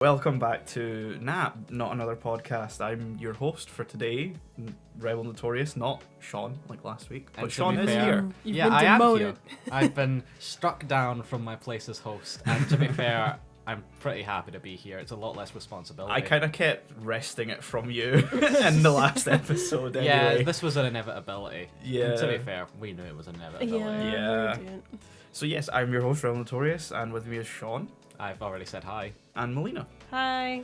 Welcome back to Nap, Not Another Podcast. I'm your host for today, Rebel Notorious, not Sean, like last week. But Sean is here. You've Yeah, been I am demoted. here. I've been struck down from my place as host, and to be fair, I'm pretty happy to be here. It's a lot less responsibility. I kind of kept wresting it from you in the last episode anyway. Yeah, this was an inevitability. Yeah. And to be fair, we knew it was an inevitability. Yeah. we did. So yes, I'm your host, Rebel Notorious, and with me is Sean I've already said hi. and Melina. Hi.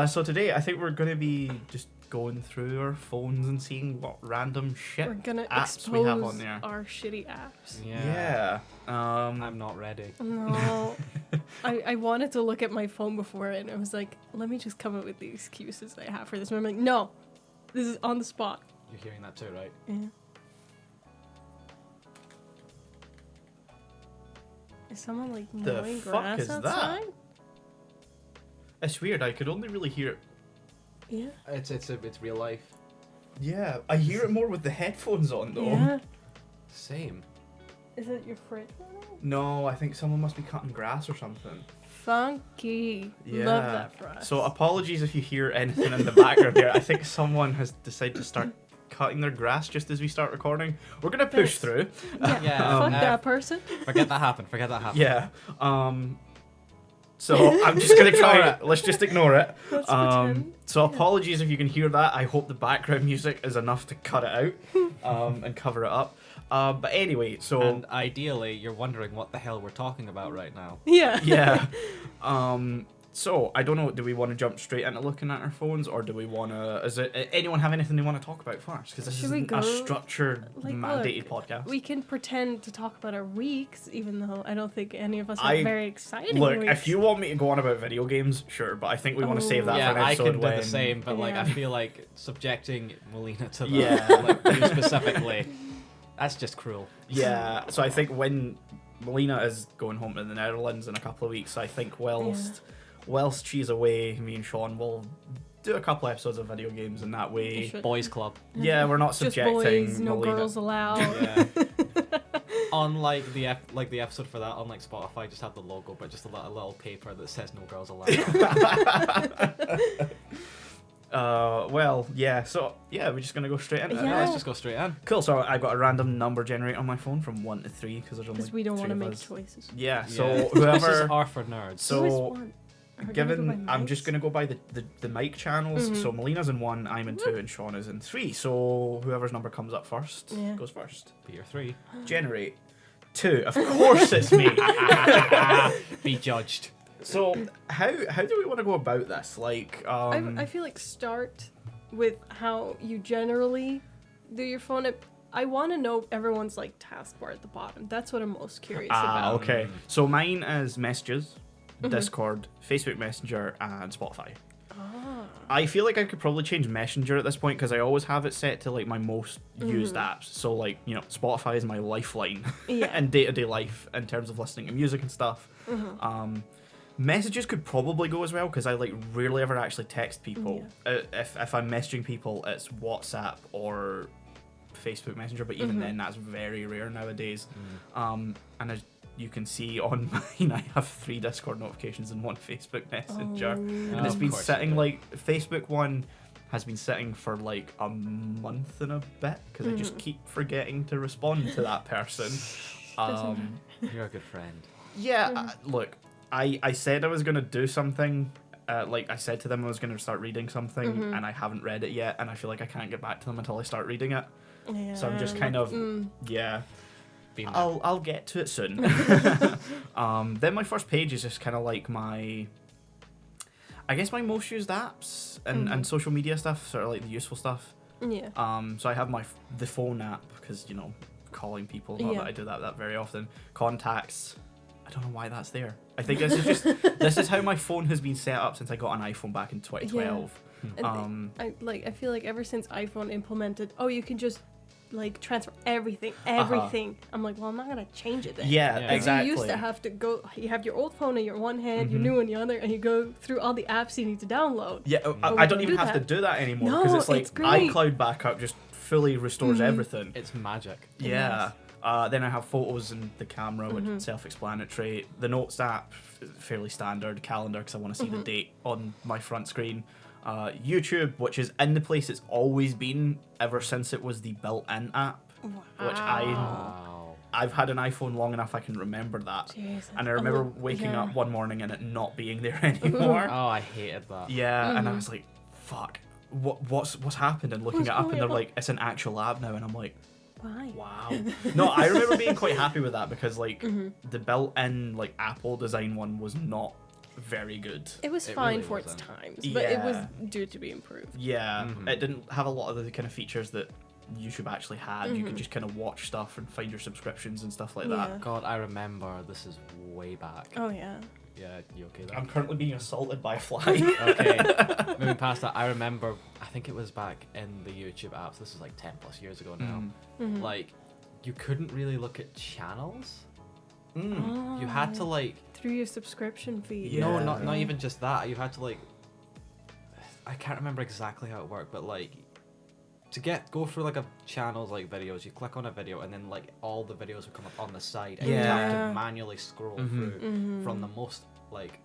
So today I think we're going to be just going through our phones and seeing what random shit We're gonna apps we have on expose there. our shitty apps. Yeah. I'm not ready. No. I wanted to look at my phone before and I was like, let me just come up with the excuses I have for this. And I'm like, no, this is on the spot. You're hearing that too, right? Yeah. Is someone like The mowing fuck grass is that? outside? It's weird. I could only really hear it. Yeah. It's real life. Yeah, I hear it more with the headphones on though. Yeah. Same. Is it your fridge? No, I think someone must be cutting grass or something. Funky. Yeah. Love that for us. So apologies if you hear anything in the background here. I think someone has decided to start cutting their grass just as we start recording. We're gonna push through. yeah, Yeah, fuck no. that person. Forget that happened. Yeah. So I'm just gonna try it. Let's just ignore it. Let's pretend. So apologies if you can hear that. I hope the background music is enough to cut it out and cover it up. But anyway, so And ideally, you're wondering what the hell we're talking about right now. Yeah. yeah. So I don't know. Do we want to jump straight into looking at our phones, or do we want to? Is it anyone have anything they want to talk about first? Because this Should we isn't a go- structured, like, mandated look, podcast. We can pretend to talk about our weeks, even though I don't think any of us I- have very exciting Look, weeks. if you want me to go on about video games, sure, but I think we want to save that Yeah, for an I episode can do when. the same, but like Yeah. I feel like subjecting Melina to that, Yeah. like you specifically, that's just cruel. Yeah, so I think when Melina is going home to the Netherlands in a couple of weeks, I think whilst she's away, me and Sean will do a couple episodes of video games, and that We way, should. Boys Club. yeah, we're not Just subjecting boys, no Melina. girls allowed. Yeah. On like the episode for that on like Spotify, just have the logo, but just a little paper that says "No girls allowed." Well, yeah, so yeah, we're just gonna go straight into it. Yeah. Let's just go straight in. Cool. So I've got a random number generator on my phone from 1 to 3 because there's only Because we don't want to make choices. Yeah. So Yeah. This whoever. is R for nerds. So, Who is one? Are we gonna go Given, by I'm just mics? gonna go by the mic channels. Mhm. So Melina's in 1, I'm in 2, and Sean is in 3. So whoever's number comes up first Yeah. goes first. Be your 3. Generate 2. Of course it's me. Be judged. So how do we want to go about this? Like, I feel like start with how you generally do your phone. I want to know everyone's like taskbar at the bottom. That's what I'm most curious about. okay. So mine is messages, Mm-hmm. Discord, Facebook Messenger, and Spotify. Ah. I feel like I could probably change Messenger at this point because I always have it set to like my most used apps. So like, you know, Spotify is my lifeline Yeah. in day-to-day life in terms of listening to music and stuff. Messages could probably go as well because I like rarely ever actually text people. If I'm messaging people, it's WhatsApp or Facebook Messenger, but even then that's very rare nowadays. And as you can see on mine, I have 3 Discord notifications and 1 Facebook Messenger. And it's Of been course sitting you do. like Facebook one has been sitting for like a month and a bit because I just keep forgetting to respond to that person. You're a good friend. Yeah, look, I said I was gonna do something. Like I said to them I was gonna start reading something, and I haven't read it yet, and I feel like I can't get back to them until I start reading it. Yeah, So I'm just kind of yeah. Been there. I'll get to it soon. Then my first page is just kind of like my my most used apps and social media stuff, sort of like the useful stuff. Yeah. So I have the phone app because, you know, calling people, not Yeah. that I do that very often. Contacts, I don't know why that's there. I think this is this is how my phone has been set up since I got an iPhone back in 2012. And I feel like ever since iPhone implemented, you can just like transfer everything. I'm like, well, I'm not gonna change it then. Yeah, Yeah. exactly. You used to have to go. You have your old phone in your one hand, your new one in the other, and you go through all the apps you need to download. Yeah, we I don't can even do have to that. do that anymore No, because it's like it's great. iCloud backup just fully restores everything. It's magic. Yeah. Then I have photos and the camera, which is self-explanatory. The Notes app, fairly standard. Calendar, because I want to see the date on my front screen. YouTube, which is in the place it's always been ever since it was the built-in app, which I've had an iPhone long enough I can remember that. Jesus. And I remember waking up one morning and it not being there anymore. Oh, I hated that. Yeah, and I was like, fuck, what's happened? And looking What's it up and going they're on? like, it's an actual app now, and I'm like, Why? wow. No, I remember being quite happy with that because like the built-in like Apple design one was not very good. It was It fine really for its wasn't. times, but it was Yeah. due to be improved. Yeah, it didn't have a lot of the kind of features that YouTube actually had. You could just kind of watch stuff and find your subscriptions and stuff like Yeah. that. God, I remember. This is way back. Oh yeah. Yeah, you okay there? I'm currently being assaulted by a fly. Okay, moving past that, I remember, I think it was back in the YouTube apps, this is like 10 plus years ago now, like, you couldn't really look at channels. You had to like, Through your subscription feed. Yeah. no, not even just that, you had to like, I can't remember exactly how it worked, but like, to go through like a channel's like videos, you click on a video and then like all the videos would come up on the side and you have Yeah. to manually scroll through from the most like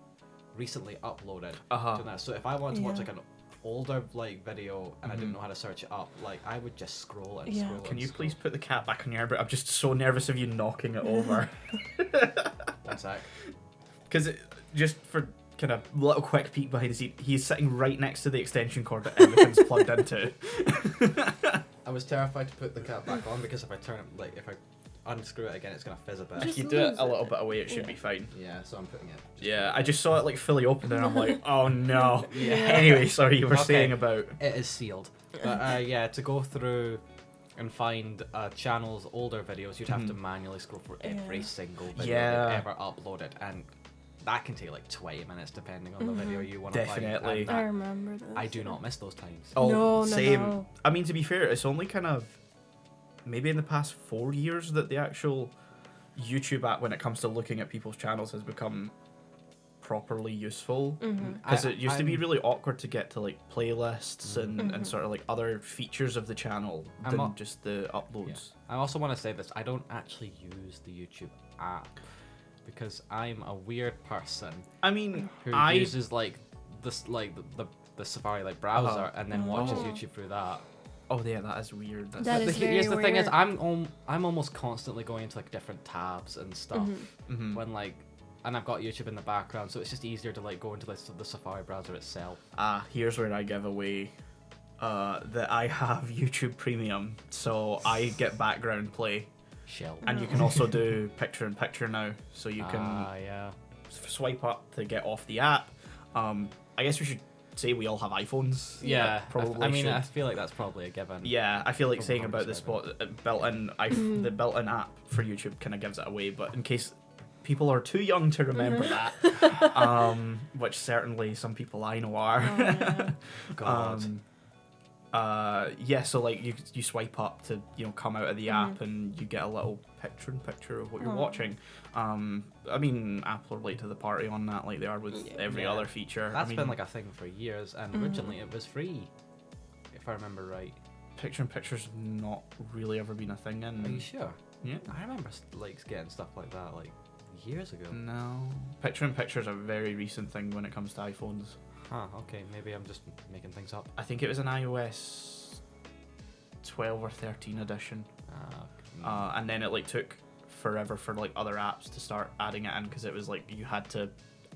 recently uploaded to that. So if I want to watch like an older like video and I didn't know how to search it up, like I would just scroll and Yeah. scroll. Can and you scroll. please put the cat back on your arm? I'm just so nervous of you knocking it over. 1 sec. Because just for kind of little quick peek behind the scene, he's sitting right next to the extension cord that everything's plugged into. I was terrified to put the cat back on because if I turn it, like if I unscrew it again, it's gonna fizz a bit. If Just you do it lose a little it. bit away, it should Yeah. be fine. Yeah, so I'm putting it. Yeah, I just saw it like fully open and I'm like, oh no. Yeah. Anyway, sorry, you were Okay. saying about. It is sealed. But yeah, to go through and find channel's older videos, you'd have to manually scroll through every single video Yeah. they've ever uploaded, and that can take like 20 minutes depending on the video you want to Definitely. find. I And remember that. I do not miss those times. Oh, No, same. no. I mean, to be fair, it's only kind of maybe in the past 4 years that the actual YouTube app, when it comes to looking at people's channels, has become properly useful. Because it used to be I'm- really awkward to get to like playlists and sort of like other features of the channel I'm than not- just the uploads. I also want to say this: I don't actually use the YouTube app because I'm a weird person I mean, who I uses like this, like the Safari like browser, Uh-huh. and then watches Oh. YouTube through that. oh yeah, that is weird. That's That But is here's very the thing: is weird. I'm almost constantly going into like different tabs and stuff when like, and I've got YouTube in the background, so it's just easier to like go into the Safari browser itself. here's where I give away that I have YouTube Premium, so I get background play, Shell. and you can also do picture-in-picture now, so you can Yeah. swipe up to get off the app. I guess we should say we all have iPhones. Yeah, probably. I mean, should. I feel like that's probably a given. Yeah, I feel like From saying our about the built-in the built-in app for YouTube kind of gives it away, but in case people are too young to remember that, which certainly some people I know are. Oh, yeah. God. Yeah, so like you swipe up to come out of the app and you get a little picture-in-picture of what you're watching. I mean, Apple are late to the party on that, like they are with every Yeah. other feature. That's I mean, been like a thing for years, and originally it was free, if I remember right. picture-in-picture's not really ever been a thing in. Are you sure? Yeah. I remember like getting stuff like that like years ago. No, picture-in-picture's a very recent thing when it comes to iPhones. Huh, okay, maybe I'm just making things up. I think it was an iOS 12 or 13 edition, and then it like took forever for like other apps to start adding it in because it was like you had to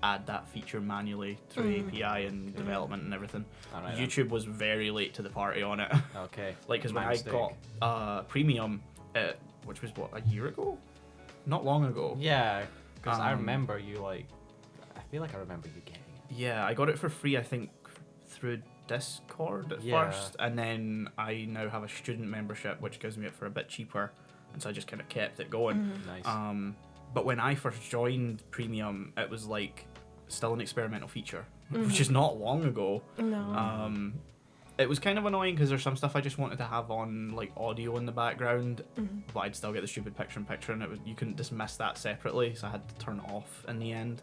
add that feature manually through API and development and everything. Alright then. YouTube was very late to the party on it. Okay. Like, because when My I mistake. got Premium, which was what, a year ago? Not long ago. Yeah, because I Um, remember you like. I feel like I remember you getting it. Yeah, I got it for free, I think, through Discord at Yeah. first, and then I now have a student membership, which gives me it for a bit cheaper, and so I just kind of kept it going. Nice. But when I first joined Premium, it was like still an experimental feature, which is not long ago. No. It was kind of annoying because there's some stuff I just wanted to have on like audio in the background, but I'd still get the stupid picture-in-picture, and you couldn't dismiss that separately, so I had to turn it off in the end.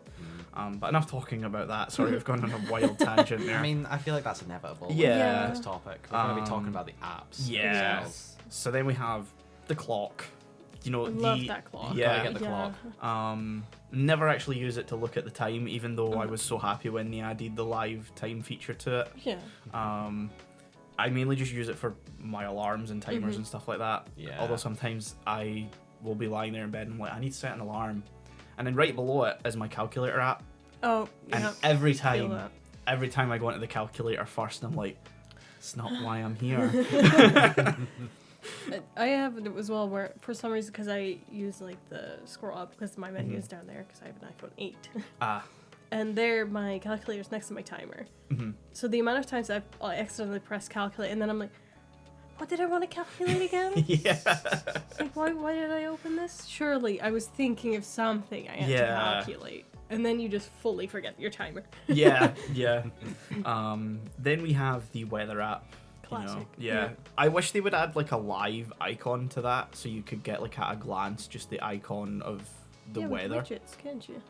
But enough talking about that. Sorry, we've gone on a wild tangent there. I mean, I feel like that's inevitable. Yeah. With this topic, we're going to be talking about the apps. Yeah. themselves. So then we have the clock. you know, Love that clock. Yeah. Gotta get the clock. Never actually use it to look at the time, even though I was so happy when they added the live time feature to it. Yeah. I mainly just use it for my alarms and timers and stuff like that. Yeah. Although sometimes I will be lying there in bed and I'm like, I need to set an alarm. And then right below it is my calculator app. Oh, And yeah. every Feel time I go into the calculator first, I'm like, it's not why I'm here. I have it as well where, for some reason, because I use like the scroll up because my menu is down there because I have an iPhone 8. And there, my calculator's next to my timer. So the amount of times I accidentally press calculate and then I'm like, what did I want to calculate again? Yeah. Like, why did I open this? Surely I was thinking of something I had to calculate. And then you just fully forget your timer. Yeah. Then we have the weather app. Classic. Yeah. I wish they would add like a live icon to that so you could get like at a glance just the icon of the weather. With widgets, can't you?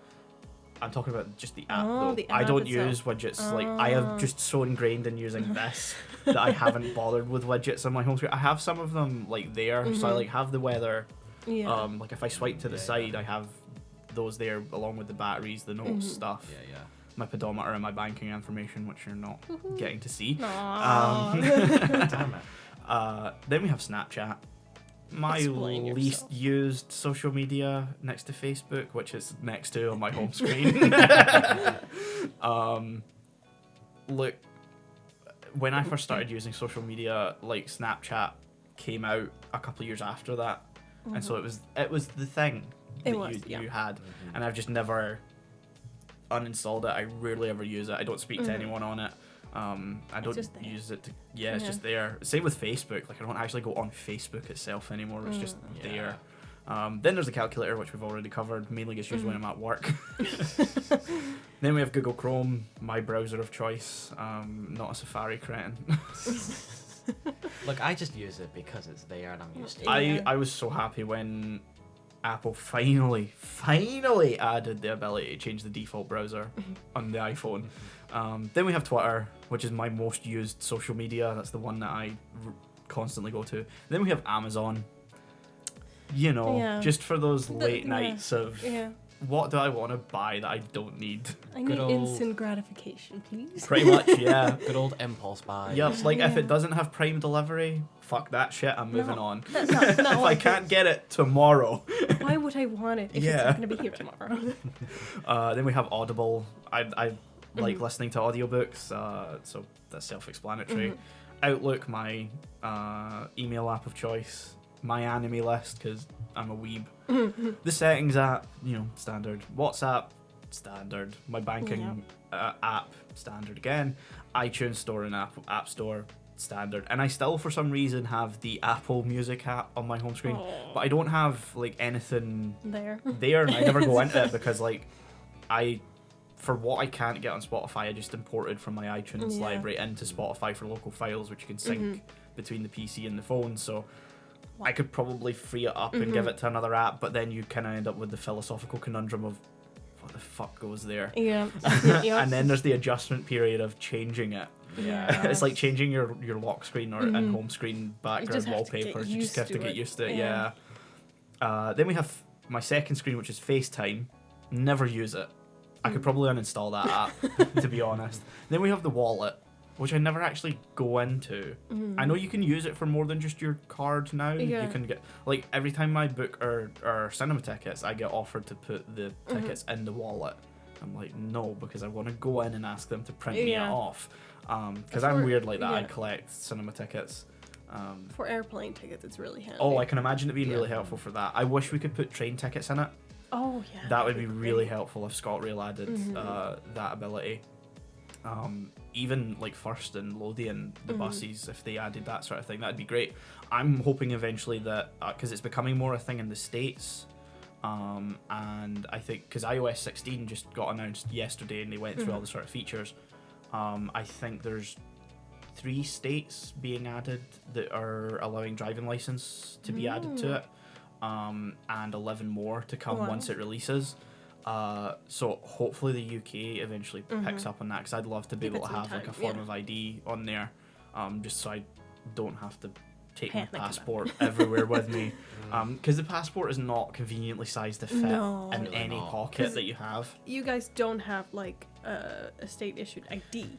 I'm talking about just the app Oh, though. the I app don't itself. use widgets. Like I have just so ingrained in using this that I haven't bothered with widgets on my home screen. I have some of them like there, so I like have the weather. Yeah. Like if I swipe to the side, I have those there along with the batteries, the notes stuff, Yeah. my pedometer, and my banking information, which you're not getting to see. Aww. Damn it. Then we have Snapchat. My Explain least yourself. used social media next to Facebook, which is next to on my home screen. Look, when I first started using social media, like Snapchat came out a couple of years after that, and so it was the thing that you had, and I've just never uninstalled it. I rarely ever use it. I don't speak to anyone on it. I don't just there. use it to, it's just there. Same with Facebook. Like I don't actually go on Facebook itself anymore. It's just there. Then there's the calculator, which we've already covered. Mainly gets used when I'm at work. Then we have Google Chrome, my browser of choice. Not a Safari cretin. Look, I just use it because it's there and I'm used to it. I was so happy when Apple finally added the ability to change the default browser on the iPhone. Then we have Twitter, which is my most used social media. That's the one that I constantly go to. Then we have Amazon. You know, just for those late nights of what do I want to buy that I don't need? I need instant gratification, please. Pretty much, yeah. Good old impulse buy. Yep, like if it doesn't have Prime delivery, fuck that shit, I'm moving on. That's not If I like can't get it tomorrow. why would I want it if it's not going to be here tomorrow? Then we have Audible. I like listening to audiobooks, so that's self-explanatory. Outlook, my email app of choice. My anime list, because I'm a weeb. The settings app, standard. WhatsApp, standard. My banking app, standard again. iTunes Store and App Store, standard. And I still, for some reason, have the Apple Music app on my home screen. But I don't have, like, anything there, and I never go into it because, like, for what I can't get on Spotify, I just imported from my iTunes library into Spotify for local files, which you can sync between the PC and the phone, so I could probably free it up and give it to another app, but then you kind of end up with the philosophical conundrum of what the fuck goes there. Yeah. And then there's the adjustment period of changing it. Yeah. It's like changing your lock screen or and home screen background wallpapers. You just have to get used to it. Yeah. Then we have my second screen, which is FaceTime. Never use it. I could probably uninstall that app, to be honest. Then we have the wallet, which I never actually go into. I know you can use it for more than just your card now. Yeah. You can get, like, every time I book or cinema tickets, I get offered to put the tickets in the wallet. I'm like, no, because I want to go in and ask them to print me it off. Because I'm weird like that. I collect cinema tickets. For airplane tickets, it's really handy. Oh, I can imagine it being really helpful for that. I wish we could put train tickets in it. Oh, yeah. That would be really helpful if ScotRail added that ability. Even like First and Lothian, the buses, if they added that sort of thing, that'd be great. I'm hoping eventually that, because it's becoming more a thing in the States, and I think because iOS 16 just got announced yesterday and they went through all the sort of features, I think there's 3 states being added that are allowing driving license to be added to it, and 11 more to come once it releases. So hopefully the UK eventually picks up on that, because I'd love to be able to have like a form of ID on there, just so I don't have to take my passport everywhere with me. Because the passport is not conveniently sized to fit in really any not. pocket that you have. You guys don't have like a state issued ID.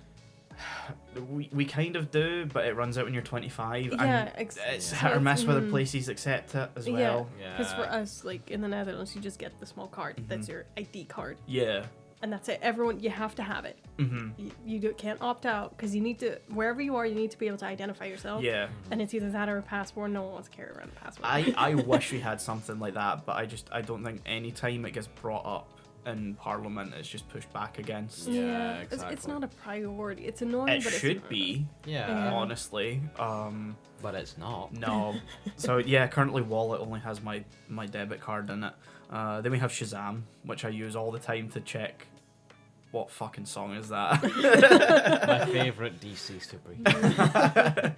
We kind of do, but it runs out when you're 25. Yeah, and it's so hit or miss whether mhm. places accept it as well. Yeah. Because for us, like in the Netherlands, you just get the small card. That's your ID card, Yeah. and that's it. Everyone, you have to have it. Mm-hmm. You can't opt out because you need to. Wherever you are, you need to be able to identify yourself. Yeah. And it's either that or a passport. No one wants to carry around a passport. I wish we had something like that, but I don't think any time it gets brought up in Parliament, it's just pushed back against. Yeah, It's exactly. not a priority. It's annoying, It but should it's be, Yeah. honestly. But it's not. No. So yeah, currently Wallet only has my debit card in it. Then we have Shazam, which I use all the time to check what fucking song is that. My favourite DC superhero.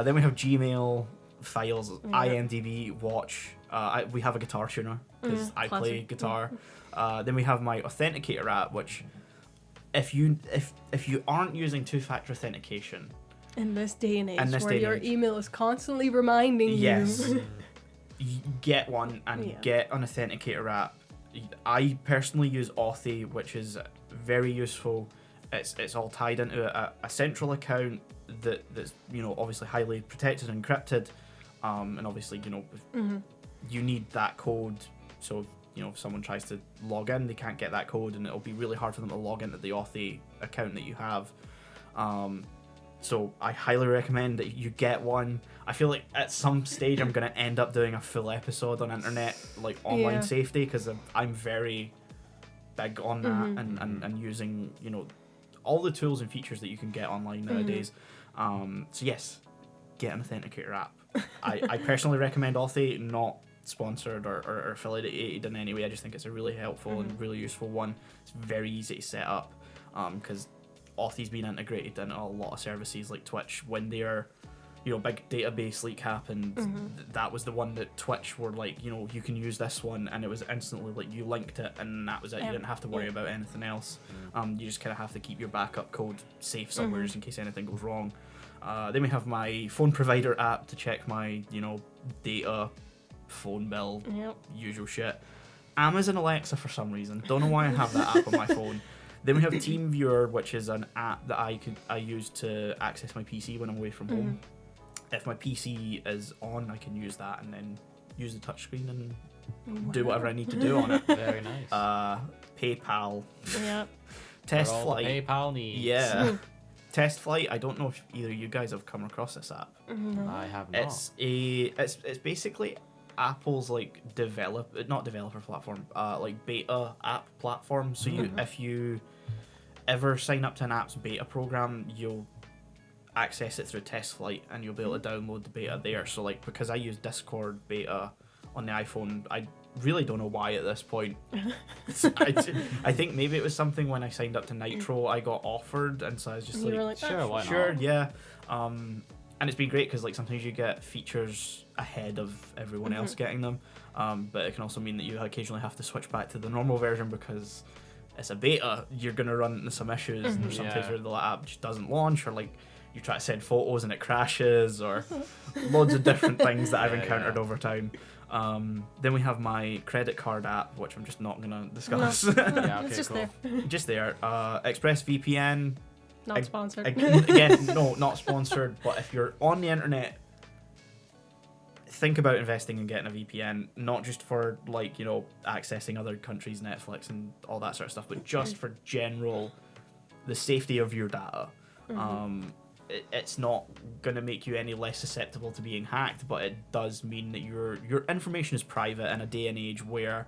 Then we have Gmail, Files, Yeah. IMDb, Watch. We have a guitar tuner because I play classic. guitar. Then we have my Authenticator app, which if you aren't using two-factor authentication, In this day and age, In this where day and your age. email is constantly reminding yes, you. you get one and Yeah. get an Authenticator app. I personally use Authy, which is very useful. It's all tied into a central account that's obviously highly protected and encrypted, and obviously you need that code. So if someone tries to log in, they can't get that code, and it'll be really hard for them to log into the Authy account that you have. So I highly recommend that you get one. I feel like at some stage I'm going to end up doing a full episode on internet, like online Yeah. safety, because I'm very big on that and using, all the tools and features that you can get online nowadays. So yes, get an Authenticator app. I personally recommend Authy, not sponsored or affiliated in any way. I just think it's a really helpful and really useful one. It's very easy to set up because Authy's been integrated in a lot of services like Twitch when their big database leak happened. That was the one that Twitch were like, you can use this one, and it was instantly like you linked it and that was it. You didn't have to worry about anything else. You just kind of have to keep your backup code safe somewhere just in case anything goes wrong. Then we have my phone provider app to check my data, phone bill, usual shit. Amazon Alexa for some reason, don't know why I have that app on my phone. Then we have TeamViewer, which is an app that I use to access my PC when I'm away from home. If my PC is on, I can use that and then use the touchscreen and do whatever I need to do on it. Very nice. PayPal, Yeah. Test For all the Flight. PayPal needs. Yeah. Test Flight. I don't know if either of you guys have come across this app. I have not. It's basically Apple's like not developer platform, like beta app platform. So if you ever sign up to an app's beta program, you'll access it through Test Flight and you'll be able to download the beta there. So like, because I use Discord beta on the iPhone, I really don't know why at this point. I think maybe it was something when I signed up to Nitro I got offered, and so I was just And you were like, Sure, why sure, not? yeah. And it's been great because like sometimes you get features ahead of everyone else getting them, but it can also mean that you occasionally have to switch back to the normal version because it's a beta. You're gonna run into some issues, and there's sometimes where the app just doesn't launch, or like you try to send photos and it crashes, or loads of different things that I've encountered over time. Then we have my credit card app, which I'm just not gonna discuss. Yeah, okay, It's just cool. there. Just there. ExpressVPN. Not sponsored. Again, no, not sponsored. But if you're on the internet, think about investing in getting a VPN, not just for like accessing other countries' Netflix and all that sort of stuff, but just for general the safety of your data. It's not going to make you any less susceptible to being hacked, but it does mean that your information is private in a day and age where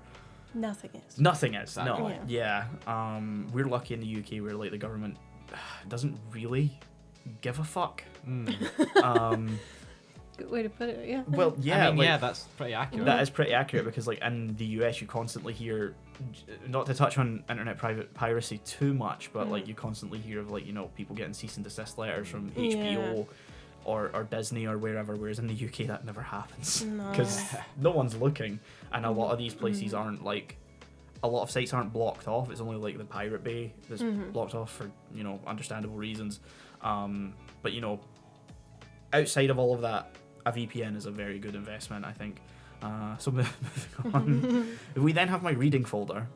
Nothing is. nothing is. Exactly. No. Yeah. We're lucky in the UK where like the government doesn't really give a fuck. Good way to put it. Yeah. Well, yeah. I mean, like, yeah, that's pretty accurate. that is pretty accurate because like in the US you constantly hear, not to touch on internet piracy too much, but like you constantly hear of like people getting cease and desist letters from HBO or Disney or wherever, whereas in the UK that never happens because no one's looking, and a lot of these places aren't like, a lot of sites aren't blocked off. It's only like the Pirate Bay that's blocked off for understandable reasons, but outside of all of that, a VPN is a very good investment, I think. So moving on. We then have my reading folder,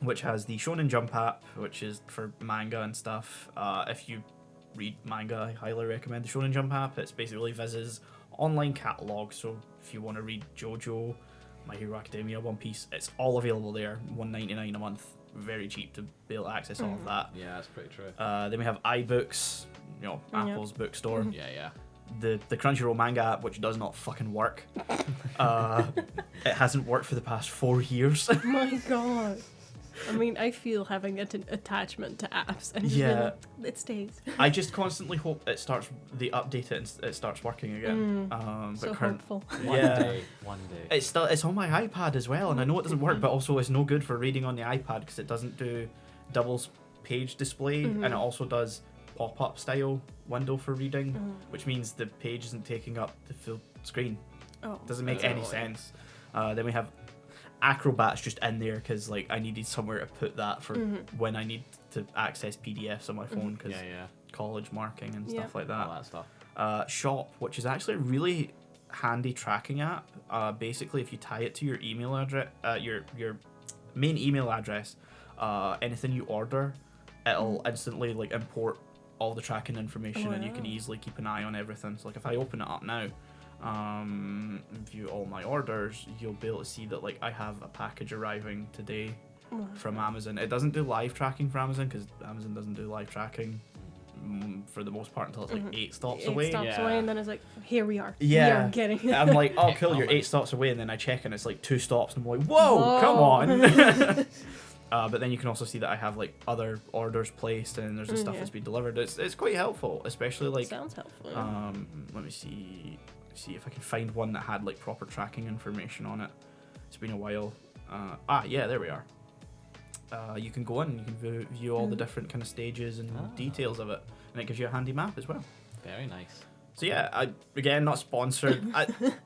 which has the Shonen Jump app, which is for manga and stuff. If you read manga, I highly recommend the Shonen Jump app. It's basically Viz's online catalogue, so if you want to read JoJo, My Hero Academia, One Piece, it's all available there. $1.99 a month, very cheap to be able to access all of that. Yeah, that's pretty true. Then we have iBooks, Apple's bookstore. Yeah. The Crunchyroll manga app, which does not fucking work. It hasn't worked for the past 4 years. Oh my god. I mean, I feel having an attachment to apps and just being like, it stays. I just constantly hope it starts, they update it and it starts working again. So hopeful. One day. It's on my iPad as well, and I know it doesn't work, but also it's no good for reading on the iPad because it doesn't do double page display, and it also does pop-up style window for reading, which means the page isn't taking up the full screen. Doesn't make any sense. Then we have Acrobat's just in there because like I needed somewhere to put that for when I need to access PDFs on my phone because college marking and stuff like that. All that stuff. Shop, which is actually a really handy tracking app. Basically, if you tie it to your email address, your main email address, anything you order, it'll instantly like import all the tracking information, and you can easily keep an eye on everything. So like if I open it up now, view all my orders, you'll be able to see that like I have a package arriving today from Amazon. It doesn't do live tracking for Amazon because Amazon doesn't do live tracking for the most part until it's like 8 stops away. 8 stops away, and then it's like, here we are. Yeah. We are getting it. I'm like, oh cool, you're 8 stops away, and then I check and it's like 2 stops, and I'm like, whoa. Come on. But then you can also see that I have like other orders placed, and there's stuff that's been delivered. It's quite helpful, especially like. Sounds helpful. Let me see if I can find one that had like proper tracking information on it. It's been a while. Yeah, there we are. You can go in and you can view all the different kind of stages and details of it, and it gives you a handy map as well. Very nice. So yeah, again, not sponsored.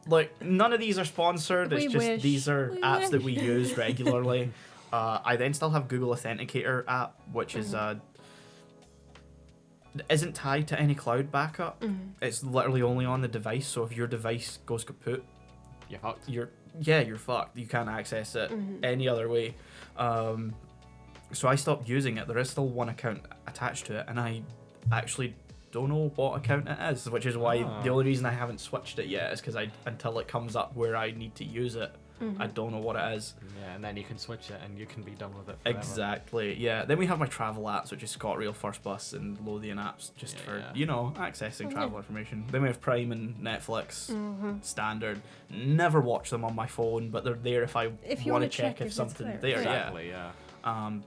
Like none of these are sponsored. It's just these are apps that we use regularly. I then still have Google Authenticator app, which is isn't tied to any cloud backup. It's literally only on the device. So if your device goes kaput, you're fucked. You're fucked. You can't access it any other way. So I stopped using it. There is still one account attached to it, and I actually don't know what account it is, which is why the only reason I haven't switched it yet is because until it comes up where I need to use it, I don't know what it is. Yeah, and then you can switch it and you can be done with it forever. Exactly, yeah. Then we have my travel apps, which is ScotRail, First Bus, and Lothian apps, just for, accessing travel information. Then we have Prime and Netflix, standard. Never watch them on my phone, but they're there if I want to check if something's there. Exactly, yeah.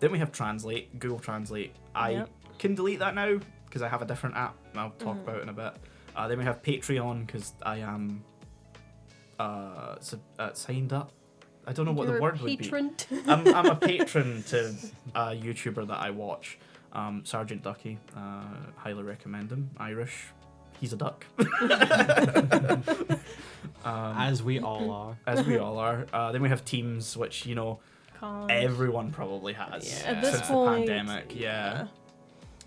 Then we have Translate, Google Translate. I can delete that now because I have a different app I'll talk about in a bit. Then we have Patreon because I am signed up. I don't know what the word would be. I'm a patron to a YouTuber that I watch, Sergeant Ducky. Highly recommend him. Irish. He's a duck. As we all are. As we all are. Then we have Teams, which everyone probably has since the pandemic. Yeah.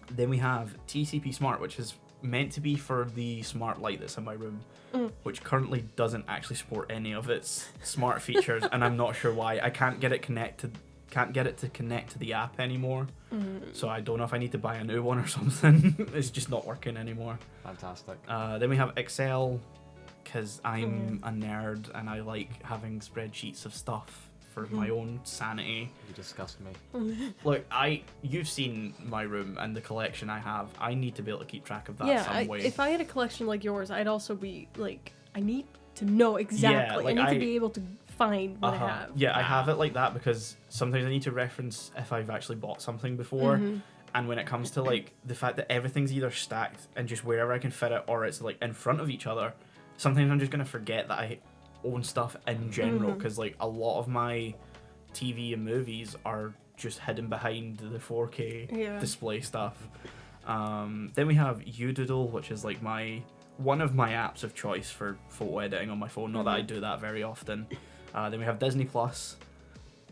Then we have TCP Smart, which is meant to be for the smart light that's in my room, which currently doesn't actually support any of its smart features, and I'm not sure why. I can't get it to connect to the app anymore. So I don't know if I need to buy a new one or something. It's just not working anymore. Fantastic. Then we have Excel, because I'm a nerd and I like having spreadsheets of stuff for my own sanity. You disgust me. Look, you've seen my room and the collection I have. I need to be able to keep track of that some way. If I had a collection like yours, I'd also be like, I need to know exactly. I need to be able to find what I have. Yeah, I have it like that because sometimes I need to reference if I've actually bought something before. And when it comes to like the fact that everything's either stacked and just wherever I can fit it, or it's like in front of each other, sometimes I'm just gonna forget that I own stuff in general, because like a lot of my TV and movies are just hidden behind the 4K display stuff. Then we have Udoodle, which is like one of my apps of choice for photo editing on my phone. Not that I do that very often. Then we have Disney Plus,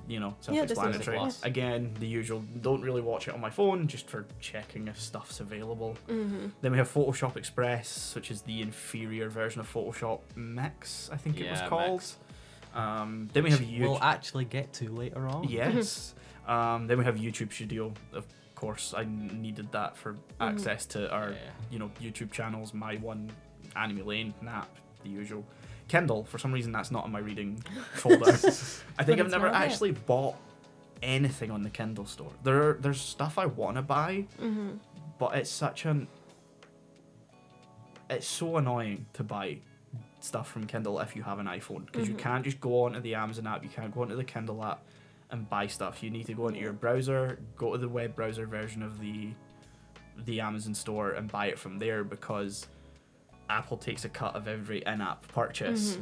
self-explanatory. Plus. Again, the usual. Don't really watch it on my phone, just for checking if stuff's available. Then we have Photoshop Express, which is the inferior version of Photoshop Mix, I think it was called. Mix. Then we have YouTube. We'll actually get to later on. Yes. Then we have YouTube Studio. Of course, I needed that for access to our, YouTube channels. My one, Anime Lane, Nap, the usual. Kindle, for some reason, that's not in my reading folder. I think I've never actually bought anything on the Kindle store. There's stuff I want to buy, but it's so annoying to buy stuff from Kindle if you have an iPhone, because you can't just go onto the Amazon app, you can't go onto the Kindle app and buy stuff. You need to go into your browser, go to the web browser version of the Amazon store and buy it from there, because Apple takes a cut of every in-app purchase,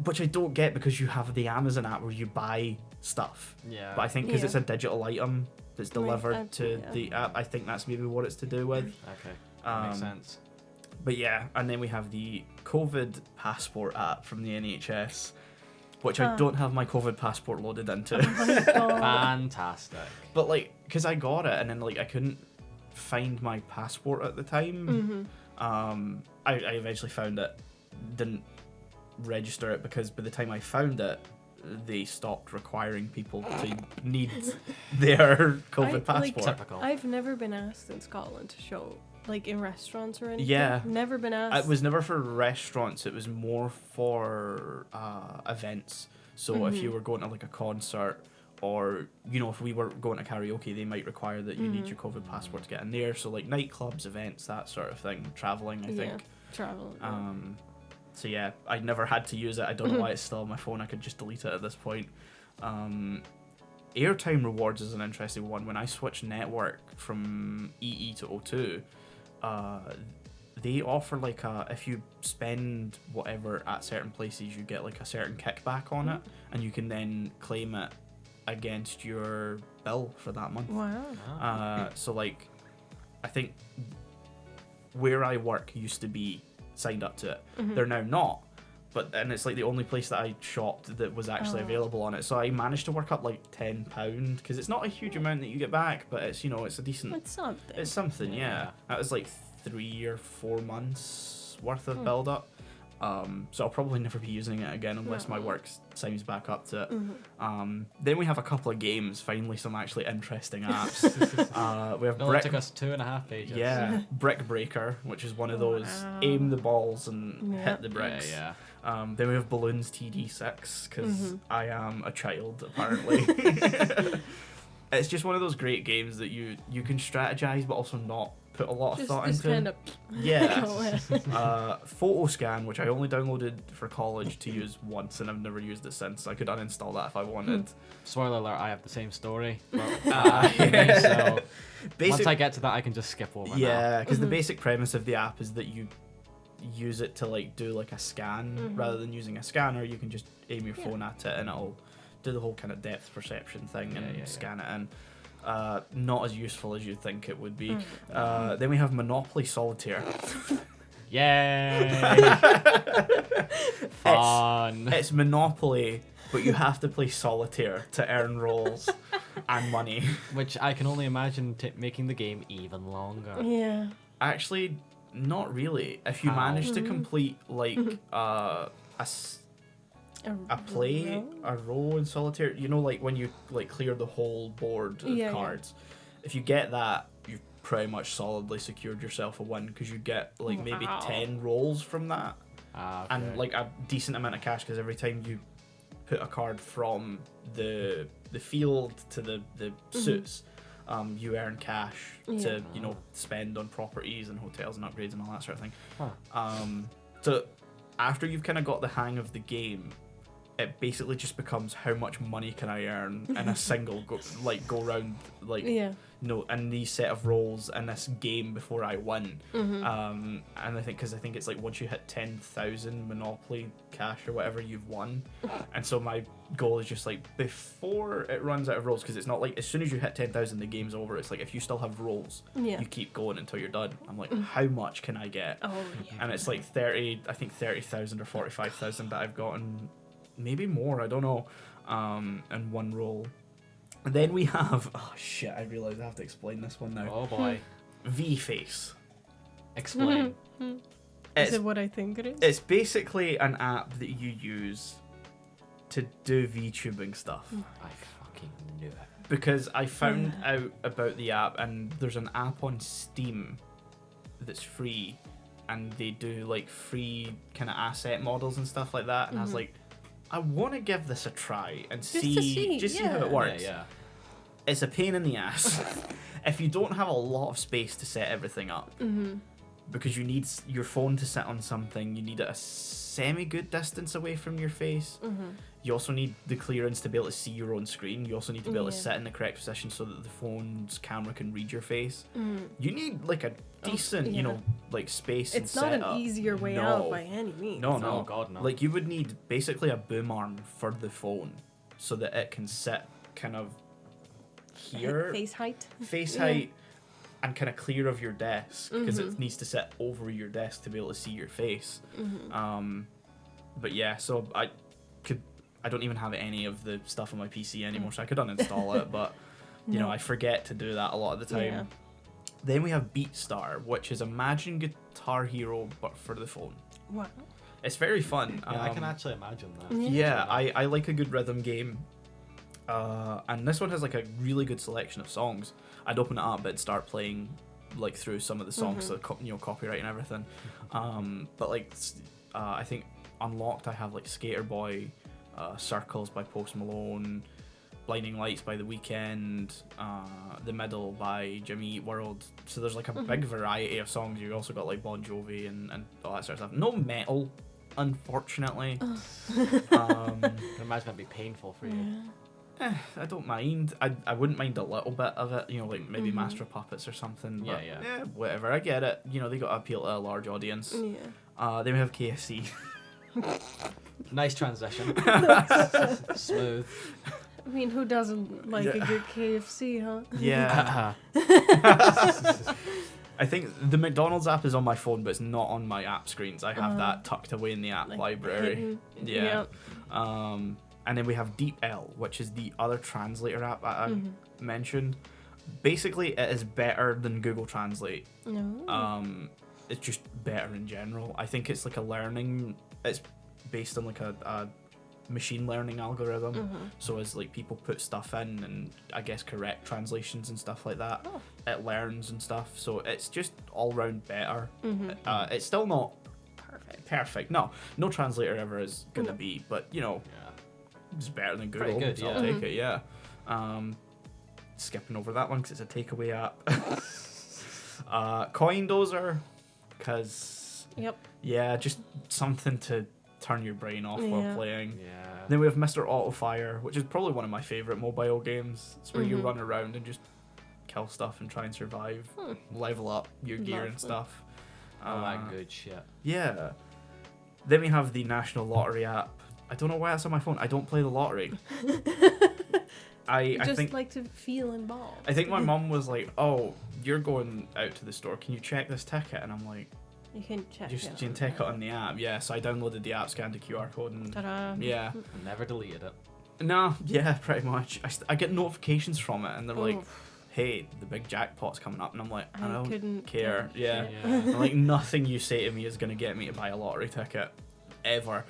which I don't get, because you have the Amazon app where you buy stuff. Yeah. But I think because it's a digital item that's delivered to the app, I think that's maybe what it's to do with. Okay, makes sense. But yeah, and then we have the COVID passport app from the NHS, which I don't have my COVID passport loaded into. Fantastic. But like, because I got it and then like I couldn't find my passport at the time. I eventually found it, didn't register it, because by the time I found it, they stopped requiring people to need their COVID passport. Typical. I've never been asked in Scotland to show, like, in restaurants or anything. Yeah. Never been asked. It was never for restaurants, it was more for events. So if you were going to like a concert, or if we were going to karaoke, they might require that you need your COVID passport to get in there. So like nightclubs, events, that sort of thing. Traveling, I think. Traveling. So yeah, I never had to use it. I don't know why it's still on my phone. I could just delete it at this point. Airtime rewards is an interesting one. When I switched network from EE to O2, they offer like if you spend whatever at certain places, you get like a certain kickback on it, and you can then claim it against your bill for that month. Wow. So like, I think where I work used to be signed up to it. They're now not, and it's like the only place that I shopped that was actually available on it. So I managed to work up like £10, because it's not a huge amount that you get back, but it's it's a decent. It's something. It's something, yeah. That was like 3 or 4 months worth of build up. So I'll probably never be using it again unless my work signs back up to it. Then we have a couple of games, finally some actually interesting apps. We have It took us 2.5 pages. Yeah, Brick Breaker, which is one of those aim the balls and hit the bricks. Yeah. Then we have Balloons TD6, because I am a child, apparently. It's just one of those great games that you can strategize, but also not put a lot of thought into. Kind of Photoscan, which I only downloaded for college to use once, and I've never used it since. I could uninstall that if I wanted. Spoiler alert, I have the same story. So once Basic, I get to that, I can just skip over now. Yeah, because the basic premise of the app is that you use it to like do like a scan. Rather than using a scanner, you can just aim your phone at it and it'll do the whole kind of depth perception thing and scan it in. Not as useful as you'd think it would be. Then we have Monopoly Solitaire. Yay! Fun. It's Monopoly, but you have to play Solitaire to earn rolls and money. Which I can only imagine making the game even longer. Yeah. Actually, not really. If you manage to complete like a row in Solitaire, like when you like clear the whole board of cards. If you get that, you've pretty much solidly secured yourself a win, because you get like maybe 10 rolls from that, and like a decent amount of cash, because every time you put a card from the field to the suits, you earn cash to spend on properties and hotels and upgrades and all that sort of thing. So after you've kind of got the hang of the game, it basically just becomes how much money can I earn in a single go round, in these set of rolls in this game before I win. And I think it's like once you hit 10,000 Monopoly cash or whatever, you've won. And so my goal is just like before it runs out of rolls, because it's not like as soon as you hit 10,000 the game's over. It's like if you still have rolls, you keep going until you're done. I'm like, how much can I get? And it's like 30,000 or 45,000 that I've gotten maybe more, I don't know, in one role. And then we have, oh shit, I realise I have to explain this one now. Oh boy. V-Face. Explain. Is it what I think it is? It's basically an app that you use to do VTubing stuff. I fucking knew it. Because I found out about the app, and there's an app on Steam that's free, and they do like free kind of asset models and stuff like that. And I was like, I want to give this a try and see how it works. Yeah. It's a pain in the ass if you don't have a lot of space to set everything up. Because you need your phone to sit on something, you need it a semi-good distance away from your face. You also need the clearance to be able to see your own screen. You also need to be able to sit in the correct position so that the phone's camera can read your face. You need like a decent, you know, like space and setup. It's not an easier way out by any means. No. Oh God, no. Like you would need basically a boom arm for the phone so that it can sit kind of here. Face height. Face height. And kind of clear of your desk because it needs to sit over your desk to be able to see your face. But yeah, so I don't even have any of the stuff on my PC anymore, so I could uninstall it, but you know, I forget to do that a lot of the time. Yeah. Then we have BeatStar, which is Imagine Guitar Hero but for the phone. Wow. It's very fun. Yeah, I can actually imagine that. Yeah, I like a good rhythm game. And this one has like a really good selection of songs. I'd open it up, it'd start playing like through some of the songs, so you know, copyright and everything. But like, I think unlocked I have like Skater Boy, Circles by Post Malone, Blinding Lights by The Weeknd, The Middle by Jimmy Eat World. So there's like a big variety of songs. You also got like Bon Jovi and all that sort of stuff. No metal, unfortunately. I imagine it'd be painful for you. I don't mind. I wouldn't mind a little bit of it, you know, like maybe Master of Puppets or something. But yeah, whatever. I get it. You know, they got to appeal to a large audience. Yeah. Then we have KFC. Nice transition. Smooth. I mean, who doesn't like a good KFC, huh? Yeah. I think the McDonald's app is on my phone, but it's not on my app screens. I have that tucked away in the app Like library. hidden. Yeah. And then we have DeepL, which is the other translator app I mentioned. Basically, it is better than Google Translate. No. It's just better in general. I think it's like a learning. It's based on like a machine learning algorithm. So as like people put stuff in and I guess correct translations and stuff like that, it learns and stuff. So it's just all round better. It's still not perfect. No translator ever is gonna be, but you know. It's better than Google. Pretty good, so I'll take it, yeah. Skipping over that one because it's a takeaway app. Coindozer, because just something to turn your brain off while playing. Then we have Mr. Autofire, which is probably one of my favourite mobile games. It's where you run around and just kill stuff and try and survive, level up your gear and stuff. All that good shit. Yeah. Then we have the National Lottery app. I don't know why that's on my phone. I don't play the lottery. I just think like to feel involved. I think my mum was like, "Oh, you're going out to the store. Can you check this ticket?" And I'm like, "You can check you can check it on the app." Yeah, so I downloaded the app, scanned the QR code, and yeah, never deleted it. No, yeah, pretty much. I get notifications from it, and they're like, "Hey, the big jackpot's coming up," and I'm like, "I don't care." Yeah. I'm like, nothing you say to me is gonna get me to buy a lottery ticket, ever.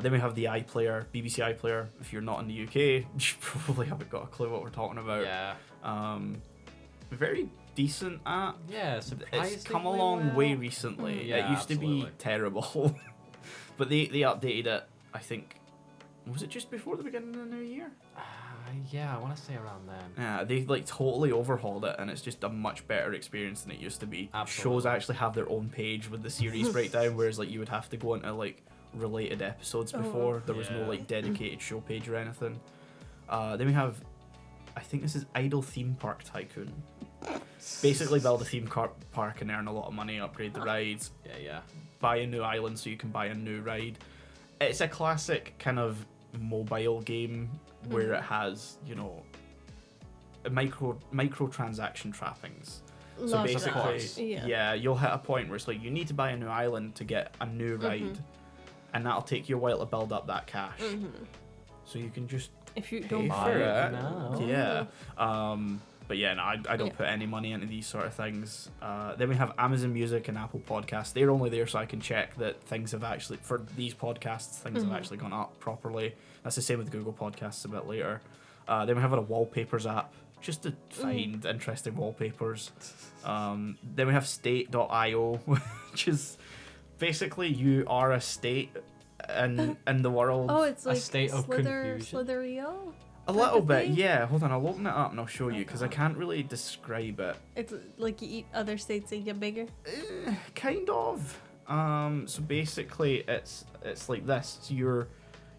Then we have the iPlayer, BBC iPlayer. If you're not in the UK, you probably haven't got a clue what we're talking about. Yeah. Very decent app. Yeah, surprisingly it's come a long way recently. Yeah, it used to be terrible, but they updated it. I think, was it just before the beginning of the new year? Yeah, I want to say around then. Yeah, they like totally overhauled it, and it's just a much better experience than it used to be. Absolutely. Shows actually have their own page with the series breakdown, whereas like you would have to go into like related episodes before. There was no like dedicated show page or anything. Then we have, I think this is Idle Theme Park Tycoon. Basically build a theme park and earn a lot of money, upgrade the rides, buy a new island so you can buy a new ride. It's a classic kind of mobile game where it has, you know, microtransaction trappings. So basically, you'll hit a point where it's like you need to buy a new island to get a new ride. and that'll take you a while to build up that cash. So you can just If you pay don't for buy it. it now. Yeah. But yeah, no, I don't put any money into these sort of things. Then we have Amazon Music and Apple Podcasts. They're only there so I can check that things have actually, for these podcasts, things have actually gone up properly. That's the same with Google Podcasts a bit later. Then we have a wallpapers app, just to find interesting wallpapers. Then we have state.io, which is basically you are a state in the world. Oh, it's like state of confusion. Slitherio? A little of bit, thing? yeah. Hold on, I'll open it up and I'll show you because I can't really describe it. It's like you eat other states, they get bigger. Kind of. So basically, it's like this. So you're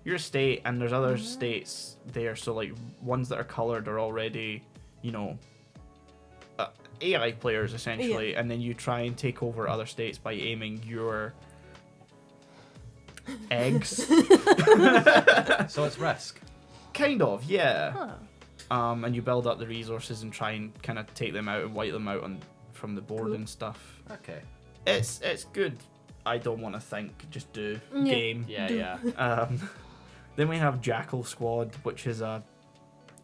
a state, and there's other states there. So like ones that are colored are already, AI players essentially, and then you try and take over other states by aiming your eggs. So it's Risk. Kind of, yeah. Huh. And you build up the resources and try and kind of take them out and wipe them out from the board and stuff. Okay. It's good. I don't want to think. Just do Yeah. game. Yeah. Then we have Jackal Squad, which is a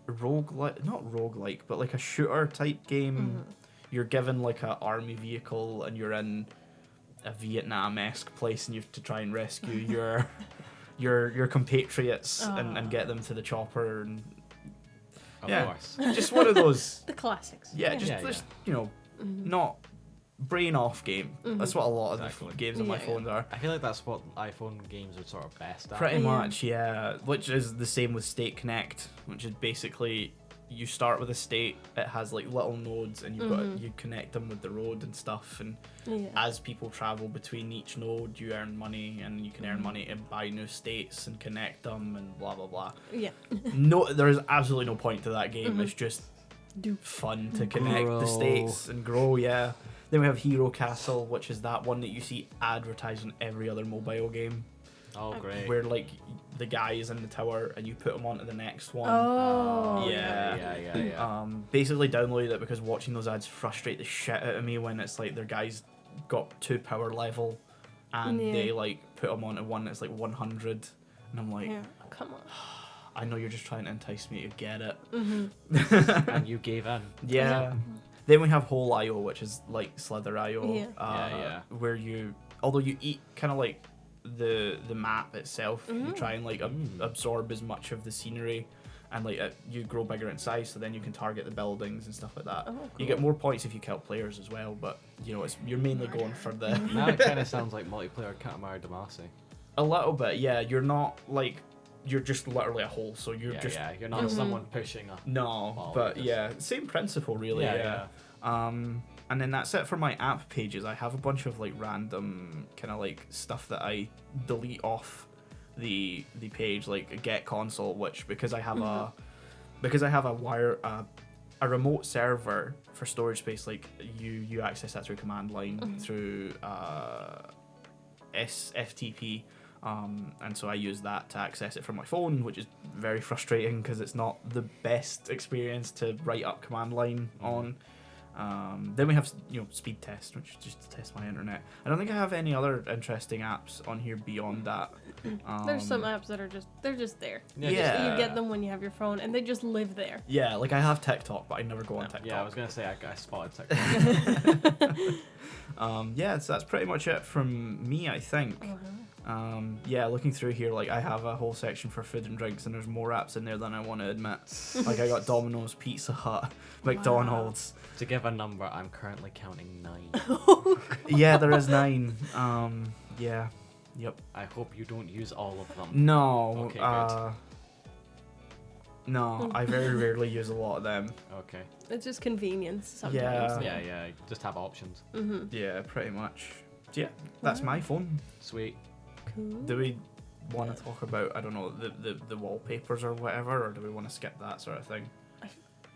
roguelike, not roguelike, but like a shooter type game. You're given like a army vehicle and you're in a Vietnam-esque place and you have to try and rescue your compatriots and get them to the chopper and Of course. just one of those. The classics. Yeah, just not brain off game. That's what a lot of Exactly. the games on my phones are. I feel like that's what iPhone games are sort of best at. Pretty Yeah. much, yeah. Which is the same with State Connect, which is basically you start with a state. It has like little nodes, and you connect them with the road and stuff. And as people travel between each node, you earn money, and you can earn money to buy new states and connect them, and blah blah blah. Yeah. No, there is absolutely no point to that game. It's just Do fun to connect the Grow. states and grow. Yeah. Then we have Hero Castle, which is that one that you see advertised on every other mobile game, Oh, great. where like the guy is in the tower and you put him onto the next one. Oh. Yeah. Basically downloaded it because watching those ads frustrate the shit out of me when it's like their guy's got 2 power level and they like put him onto one that's like 100 and I'm like, Yeah. Come on. I know you're just trying to entice me to get it. And you gave in. Yeah. Then we have Whole.io, which is like Slither.io, Yeah. where although you eat kind of like the map itself, you try and like absorb as much of the scenery, and like you grow bigger in size, so then you can target the buildings and stuff like that. Oh, cool. You get more points if you kill players as well, but you're mainly going for the Now it kind of sounds like multiplayer Katamari Damacy. a little bit. Yeah, you're not like you're just literally a hole, so you're You're not someone pushing a no, ball, but just- yeah, same principle really. Yeah. And then that's it for my app pages. I have a bunch of like random kind of like stuff that I delete off the page, like a get console, which because I have a remote server for storage space, like you access that through command line through SFTP. And so I use that to access it from my phone, which is very frustrating because it's not the best experience to write up command line on. Then we have speed test, which is just to test my internet. I don't think I have any other interesting apps on here beyond that. There's some apps that are they're just there. Yeah. You get them when you have your phone, and they just live there. Yeah, like I have TikTok, but I never go on TikTok. Yeah, I was gonna say I spotted TikTok. Yeah, so that's pretty much it from me, I think. Yeah, looking through here, like I have a whole section for food and drinks, and there's more apps in there than I want to admit. Like I got Domino's, Pizza Hut, McDonald's. To give a number, I'm currently counting 9. Yeah, there is 9. Yeah, yep. I hope you don't use all of them. No. Okay, good. No, I very rarely use a lot of them. Okay. It's just convenience sometimes. Yeah, just have options. Yeah, pretty much. Yeah, that's my phone. Sweet. Cool. Do we want to talk about, I don't know, the wallpapers or whatever, or do we want to skip that sort of thing?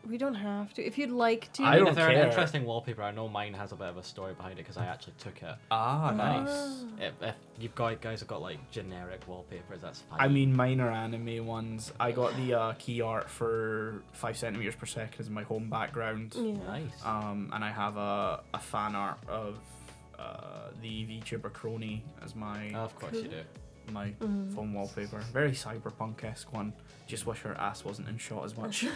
We don't have to. If you'd like to. I don't if they're care. an interesting wallpaper, I know mine has a bit of a story behind it because I actually took it. Ah, nice. If you've guys have got like generic wallpapers, that's fine. I mean, mine are anime ones. I got the key art for 5 centimeters per second as my home background. Yeah. Nice. And I have a fan art of the VTuber Crony as my Of course you do. my phone wallpaper. Very cyberpunk-esque one. Just wish her ass wasn't in shot as much.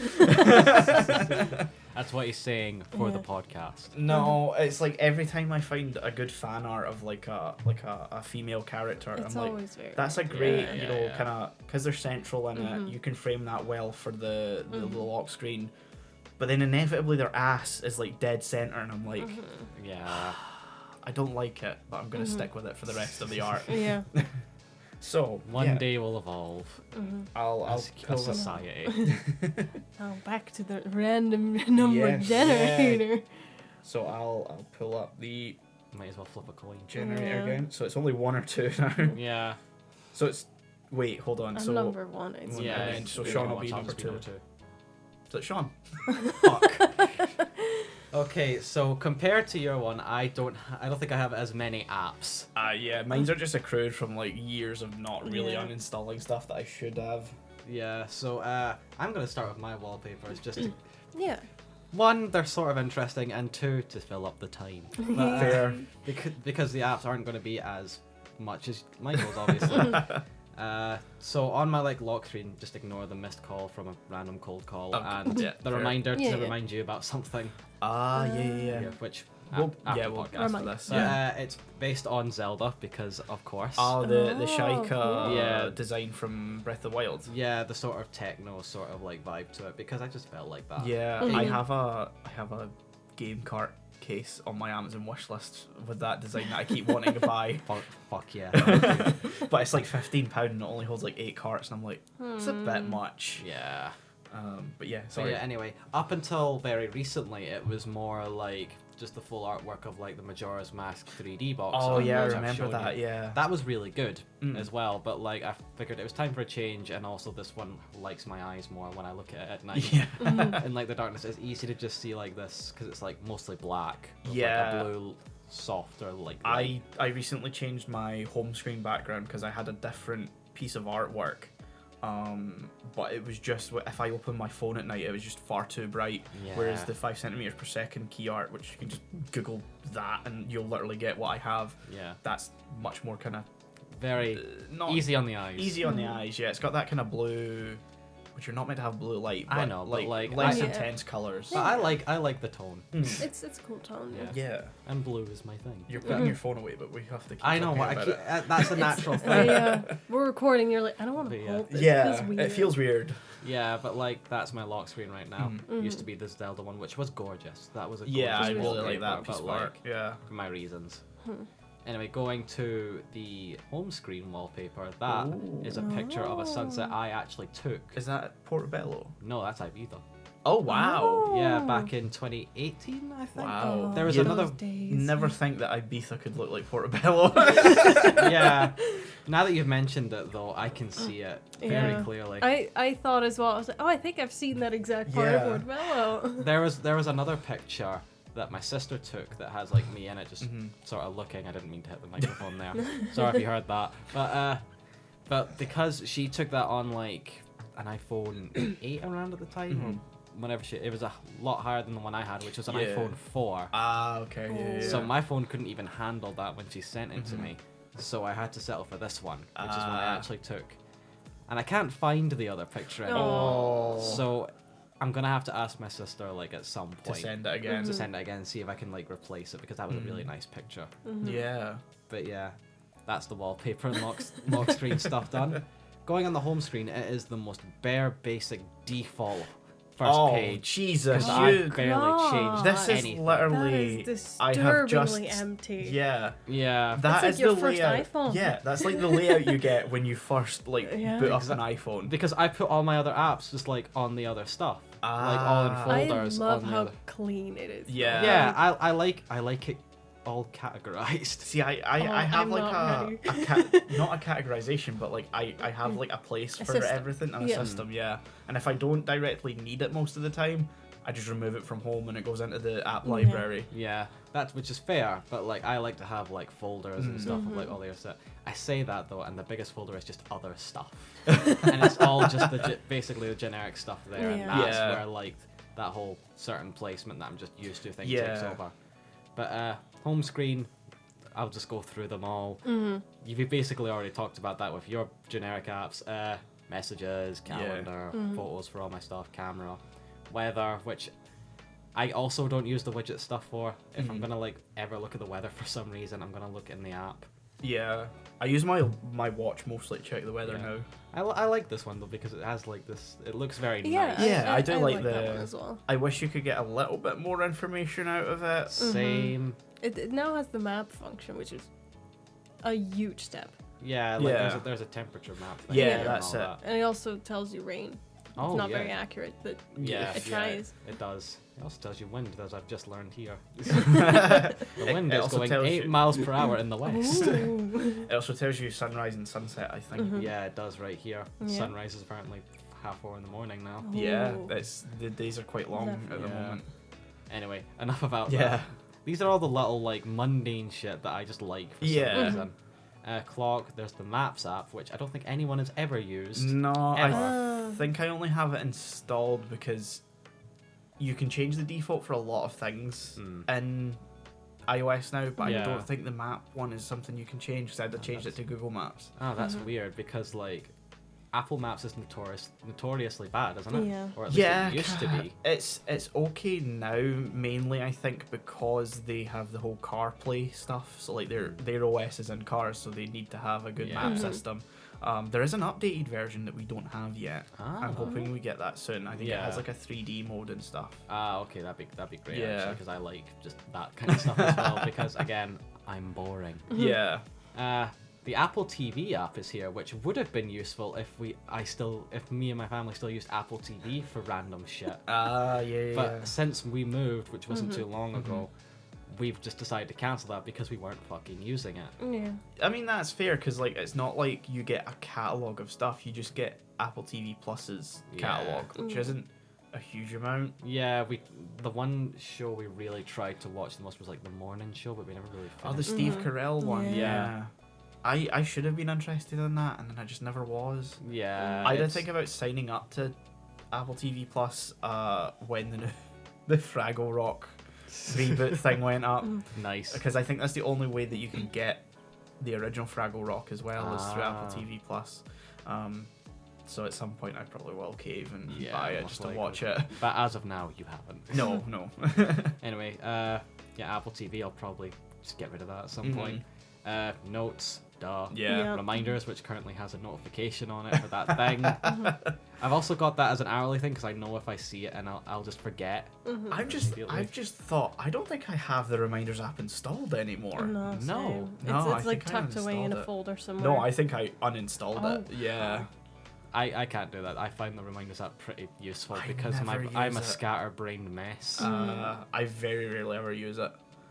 That's what he's saying for the podcast. No, it's like every time I find a good fan art of like a female character, It's I'm always very like, that's a great, Yeah. kind of, because they're central in it, you can frame that well for the lock screen. But then inevitably their ass is like dead center, and I'm like, Yeah. I don't like it, but I'm gonna stick with it for the rest of the art. Yeah. So One day we'll evolve I'll as a pull society. Now back to the random number Yes. generator. So I'll pull up the Might as well flip a coin. generator Yeah. again. So it's only 1 or 2 now. Yeah. So it's wait, hold on. I'm So number 1. I'd say. Yeah. and then so you Sean know will be what number happens 2. to So it's Sean. Fuck. Okay, so compared to your one, I don't think I have as many apps. Yeah, mines are just accrued from like years of not really Yeah. uninstalling stuff that I should have. Yeah, so I'm gonna start with my wallpapers. Just Yeah. one, they're sort of interesting, and two, to fill up the time. But, Fair. because the apps aren't going to be as much as Michael's, obviously. So on my like lock screen, just ignore the missed call from a random cold call and yeah, the fair. reminder Yeah, to yeah. remind you about something. Yeah. Which We'll, after we'll podcast. after Remind. this. It's based on Zelda because of course. Oh, the Oh, Shaika cool. design from Breath of the Wild. Yeah, the sort of techno sort of like vibe to it because I just felt like that. Yeah, Mhm. I have a game cart case on my Amazon wish list with that design that I keep wanting to buy. Fuck yeah. But it's like £15 and it only holds like 8 carts, and I'm like, it's a bit much. Yeah. But yeah, So sorry. yeah, anyway, up until very recently, it was more like just the full artwork of like the Majora's Mask 3D box. Oh art, yeah, I which I've remember shown that. you. Yeah. That was really good Mm. as well, but like I figured it was time for a change, and also this one likes my eyes more when I look at it at night. Yeah. In like the darkness, it's easy to just see like this because it's like mostly black. With, Yeah. Like a blue, softer like. I recently changed my home screen background because I had a different piece of artwork. But it was just if I opened my phone at night, it was just far too bright. Yeah. Whereas the 5 centimeters per second key art, which you can just Google that and you'll literally get what I have. Yeah. That's much more kind of Very not easy on the eyes. easy on the eyes. Yeah, it's got that kind of blue, which you're not meant to have blue light. But I know, but, like, less I- intense colors. But I like the tone. It's a cool tone. Yeah. Yeah, And blue is my thing. you're putting your phone away, but we have to. Keep I know. talking What I about keep, it. that's a natural thing. We're recording. You're like, I don't want to But yeah. hold this. Yeah, feels weird. it feels weird. Yeah, but like that's my lock screen right now. Mm. Used to be the Zelda one, which was gorgeous. That was a Yeah, I gorgeous really wallpaper, like that piece but, of like, art. Yeah. for my reasons. Anyway, going to the home screen wallpaper, that is Ooh. a picture of a sunset I actually took. Is that Portobello? No, that's Ibiza. Oh wow! Oh. Yeah, back in 2018, I think. Wow. There was You another. Those days. Never think that Ibiza could look like Portobello. Yeah. Now that you've mentioned it, though, I can see it very Yeah. clearly. I thought as well. I was like, oh, I think I've seen that exact part Yeah. of Portobello. There was another picture that my sister took that has like me in it, just sort of looking. I didn't mean to hit the microphone there. Sorry if you heard that. But because she took that on like an iPhone 8 around at the time, or whenever it was a lot higher than the one I had, which was an Yeah. iPhone 4. Ah, okay. Yeah. So my phone couldn't even handle that when she sent it to me. So I had to settle for this one, which is what I Ah. actually took. And I can't find the other picture anymore. Oh. So I'm gonna have to ask my sister like at some To point send it again. to send it again and see if I can like replace it because that was a really nice picture. Yeah. But yeah, that's the wallpaper and lock screen stuff done. Going on the home screen, it is the most bare basic default first Oh page. Jesus! Because I You. barely God. changed This is anything. literally. That is I have just. disturbingly empty. Yeah. Yeah. That like is your the first layout. iPhone. Yeah, that's like the layout you get when you first like Yeah. boot up an iPhone. Because I put all my other apps just like on the other stuff, like all in Ah. folders. I love on the how other. clean it is. Yeah. Yeah, I like it all categorized. See, I have I'm like not not a categorization, but like I have like a place A for system. everything and a Yeah. system, yeah. And if I don't directly need it most of the time, I just remove it from home and it goes into the app library. Yeah, that's which is fair, but like I like to have like folders and stuff of like all the other stuff. I say that though, and the biggest folder is just other stuff, and it's all just basically the generic stuff there, and Yeah. that's Yeah. where like that whole certain placement that I'm just used to thing Yeah. takes over. But home screen, I'll just go through them all. You've basically already talked about that with your generic apps. Messages, calendar, photos for all my stuff, camera, weather, which I also don't use the widget stuff for. If I'm gonna like ever look at the weather for some reason, I'm gonna look in the app. Yeah, I use my watch mostly to check the weather now. I like this one though because it has like this. It looks very nice. Yeah, I do like that the. one as well. I wish you could get a little bit more information out of it. Same. It now has the map function, which is a huge step. Yeah, like there's a temperature map thing. Yeah, and that's all it. that. And it also tells you rain. Oh, It's not yeah. very accurate, but Yeah, it tries. It does. It also tells you wind, as I've just learned here. The wind It is also going tells 8 you- miles per hour in the west. Ooh. It also tells you sunrise and sunset, I think. Yeah, it does right here. Yeah. Sunrise is apparently 4:30 in the morning now. Yeah, Ooh. the days are quite long at the Yeah. moment. Anyway, enough about Yeah. that. These are all the little like mundane shit that I just like for Yeah. some reason. Clock, there's the Maps app, which I don't think anyone has ever used. No, I Ever. think I only have it installed because you can change the default for a lot of things in iOS now, but Yeah. I don't think the map one is something you can change because I had to change it to Google Maps. Oh, that's weird because like Apple Maps is notoriously bad, isn't it? Yeah. Or at least Yeah, it used to be. It's okay now, mainly I think because they have the whole CarPlay stuff. So like their OS is in cars, so they need to have a good Yeah. map system. There is an updated version that we don't have yet. Ah. I'm hoping we get that soon. I think it Yeah. has like a 3D mode and stuff. Ah, okay, that'd be great Yeah. actually, because I like just that kind of stuff as well. Because again, I'm boring. Yeah. The Apple TV app is here, which would have been useful if me and my family still used Apple TV for random shit. Yeah. But since we moved, which wasn't too long ago, we've just decided to cancel that because we weren't fucking using it. Yeah. I mean that's fair because like it's not like you get a catalog of stuff. You just get Apple TV Plus's catalog, which isn't a huge amount. Yeah, the one show we really tried to watch the most was like the morning show, but we never really finished. Oh, the Steve Carell one. Yeah. I should have been interested in that, and then I just never was. Yeah. I did it's- think about signing up to Apple TV Plus when the Fraggle Rock reboot thing went up, Nice. because I think that's the only way that you can get the original Fraggle Rock as well is through Apple TV Plus. So at some point I probably will cave and buy it most just to likely. watch it. But as of now, you haven't. No. Anyway, Apple TV, I'll probably just get rid of that at some point. Notes, duh. Yeah. Reminders, which currently has a notification on it for that thing. I've also got that as an hourly thing because I know if I see it and I'll just forget. I've immediately. just thought I don't think I have the Reminders app installed anymore. No. No. Same. No, It's I like think I tucked away in a uninstalled it. folder somewhere. No, I think I uninstalled Oh. it. Yeah. I can't do that. I find the Reminders app pretty useful I because never I'm use a it. scatterbrained mess. I very rarely ever use it.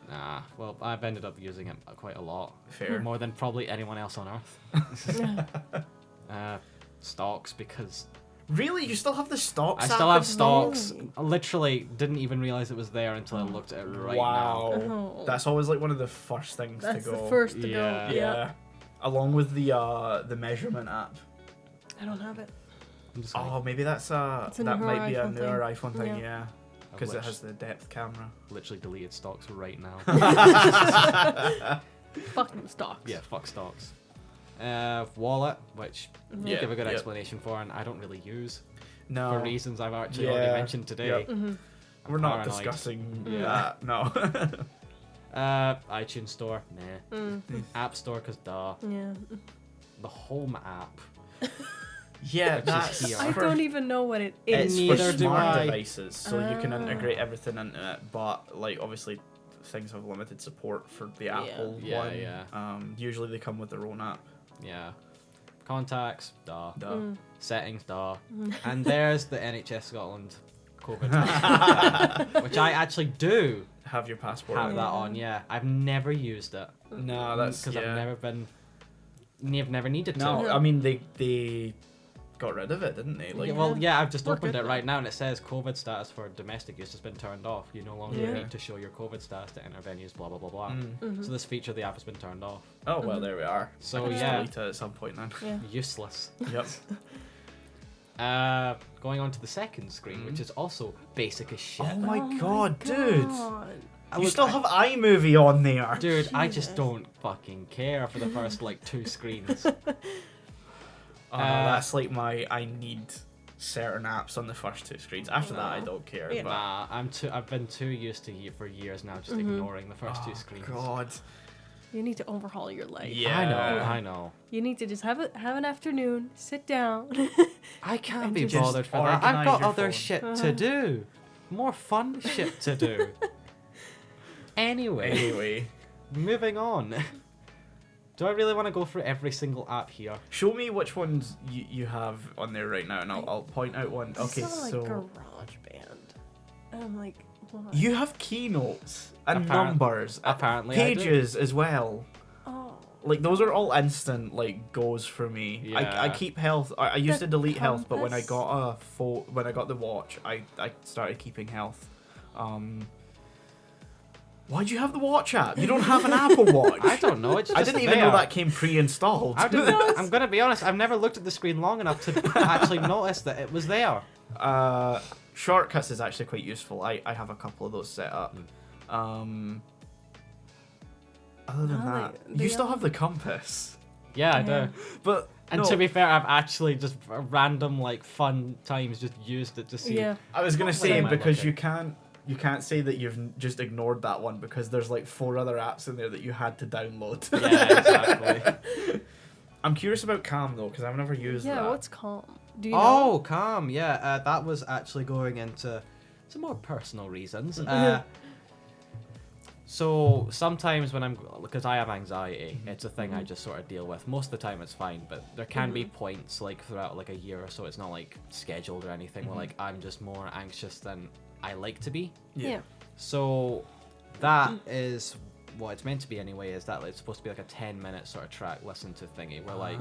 Nah, well, I've ended up using it quite a lot. Fair. More than probably anyone else on Earth. Stocks, because Really? You still have the stocks? I app still have installed? stocks. I literally didn't even realize it was there until I looked at it right Wow. Oh. That's always like one of the first things That's to go. the first to Yeah. go. Yeah. Along with the measurement app. I don't have it. now. I'm just like, Oh, maybe that's It's a that newer might be a iPhone newer thing. iPhone thing, Yeah. yeah. I've Because it lit- has the depth camera. literally deleted stocks right now. Fuck them stocks. Yeah, fuck stocks. Wallet, which you Yeah, give a good yep. explanation for, and I don't really use No. for reasons I've actually already Yeah, mentioned today. yep. I'm We're not paranoid. discussing Yeah. that. No. iTunes Store, nah. App Store, cause duh. Yeah. The Home app. yeah, Which is that's here. I for, don't even know what it it's is. Neither for do smart I. devices, so you can Ah. integrate everything into it. But like obviously, things have limited support for the Apple Yeah, one. yeah. Usually they come with their own app. Yeah. Contacts, duh. Duh. Settings, duh. And there's the NHS Scotland COVID, which I actually do Have your passport. have in. that on. Yeah, I've never used it No, that's because yeah. I've never needed to. No, I mean they got rid of it, didn't they? Like, Yeah, well, yeah, I've just We're opened good it right now. now, and it says COVID status for domestic use has been turned off. You no longer Yeah. need to show your COVID status to enter venues. Blah blah blah blah. Mm. So this feature of the app has been turned off. Oh well, there we are. So, I can just yeah. delete it at some point then. Yeah. Useless. Yep. Going on to the second screen, which is also basic as shit. Oh my god, dude! God. You still have iMovie on there. Dude, Jesus. I just don't fucking care for the first like 2 screens. Oh, no, that's like I need certain apps on the first 2 screens. After that, I don't care. Yeah. But... Nah, I've been too used to for years now just ignoring the first 2 screens. God. You need to overhaul your life. Yeah. I know. You need to just have an afternoon, sit down. I can't And be just bothered for that. I've organise got your other phone. shit to do. More fun shit to do. Anyway, moving on. Do I really want to go through every single app here? Show me which ones you have on there right now, and I'll point out one. Okay, It's not so like GarageBand. And I'm like, what? you have keynotes and Apparent- numbers, apparently I do. pages as well. Oh. Like those are all instant like goes for me. Yeah. I keep health. I used The to delete health, but when I compass? got when I got the watch, I started keeping health. Why'd you have the watch app? You don't have an Apple Watch. I don't know. It's just I didn't even know there. that came pre-installed. I'm gonna be honest. I've never looked at the screen long enough to actually notice that it was there. Shortcuts is actually quite useful. I have a couple of those set up. Other than No, that, they you still all- have the compass. Yeah, I Yeah. do. But And no, to be fair, I've actually just random like fun times just used it to see. Yeah. I was gonna What say am I because looking? you can't say that you've just ignored that one because there's like 4 other apps in there that you had to download. Yeah, exactly. I'm curious about Calm though because I've never used Yeah, that. what's Calm? Do you Oh, know? Calm. Yeah, that was actually going into some more personal reasons. So sometimes when because I have anxiety, it's a thing I just sort of deal with. Most of the time it's fine, but there can be points like throughout like a year or so, it's not like scheduled or anything, where like I'm just more anxious than I like to be. Yeah. So that is what it's meant to be anyway, is that it's supposed to be like a 10-minute sort of track listen to thingy, where like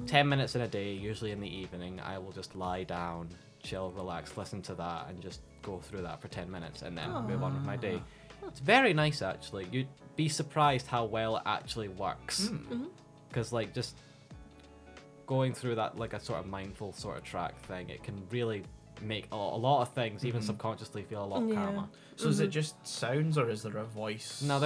10 minutes in a day, usually in the evening, I will just lie down, chill, relax, listen to that, and just go through that for 10 minutes and then move on with my day. It's very nice, actually. You'd be surprised how well it actually works. Because like just going through that like a sort of mindful sort of track thing, it can really make a lot of things, even subconsciously, feel a lot calmer. So is it just sounds or is there a voice? No,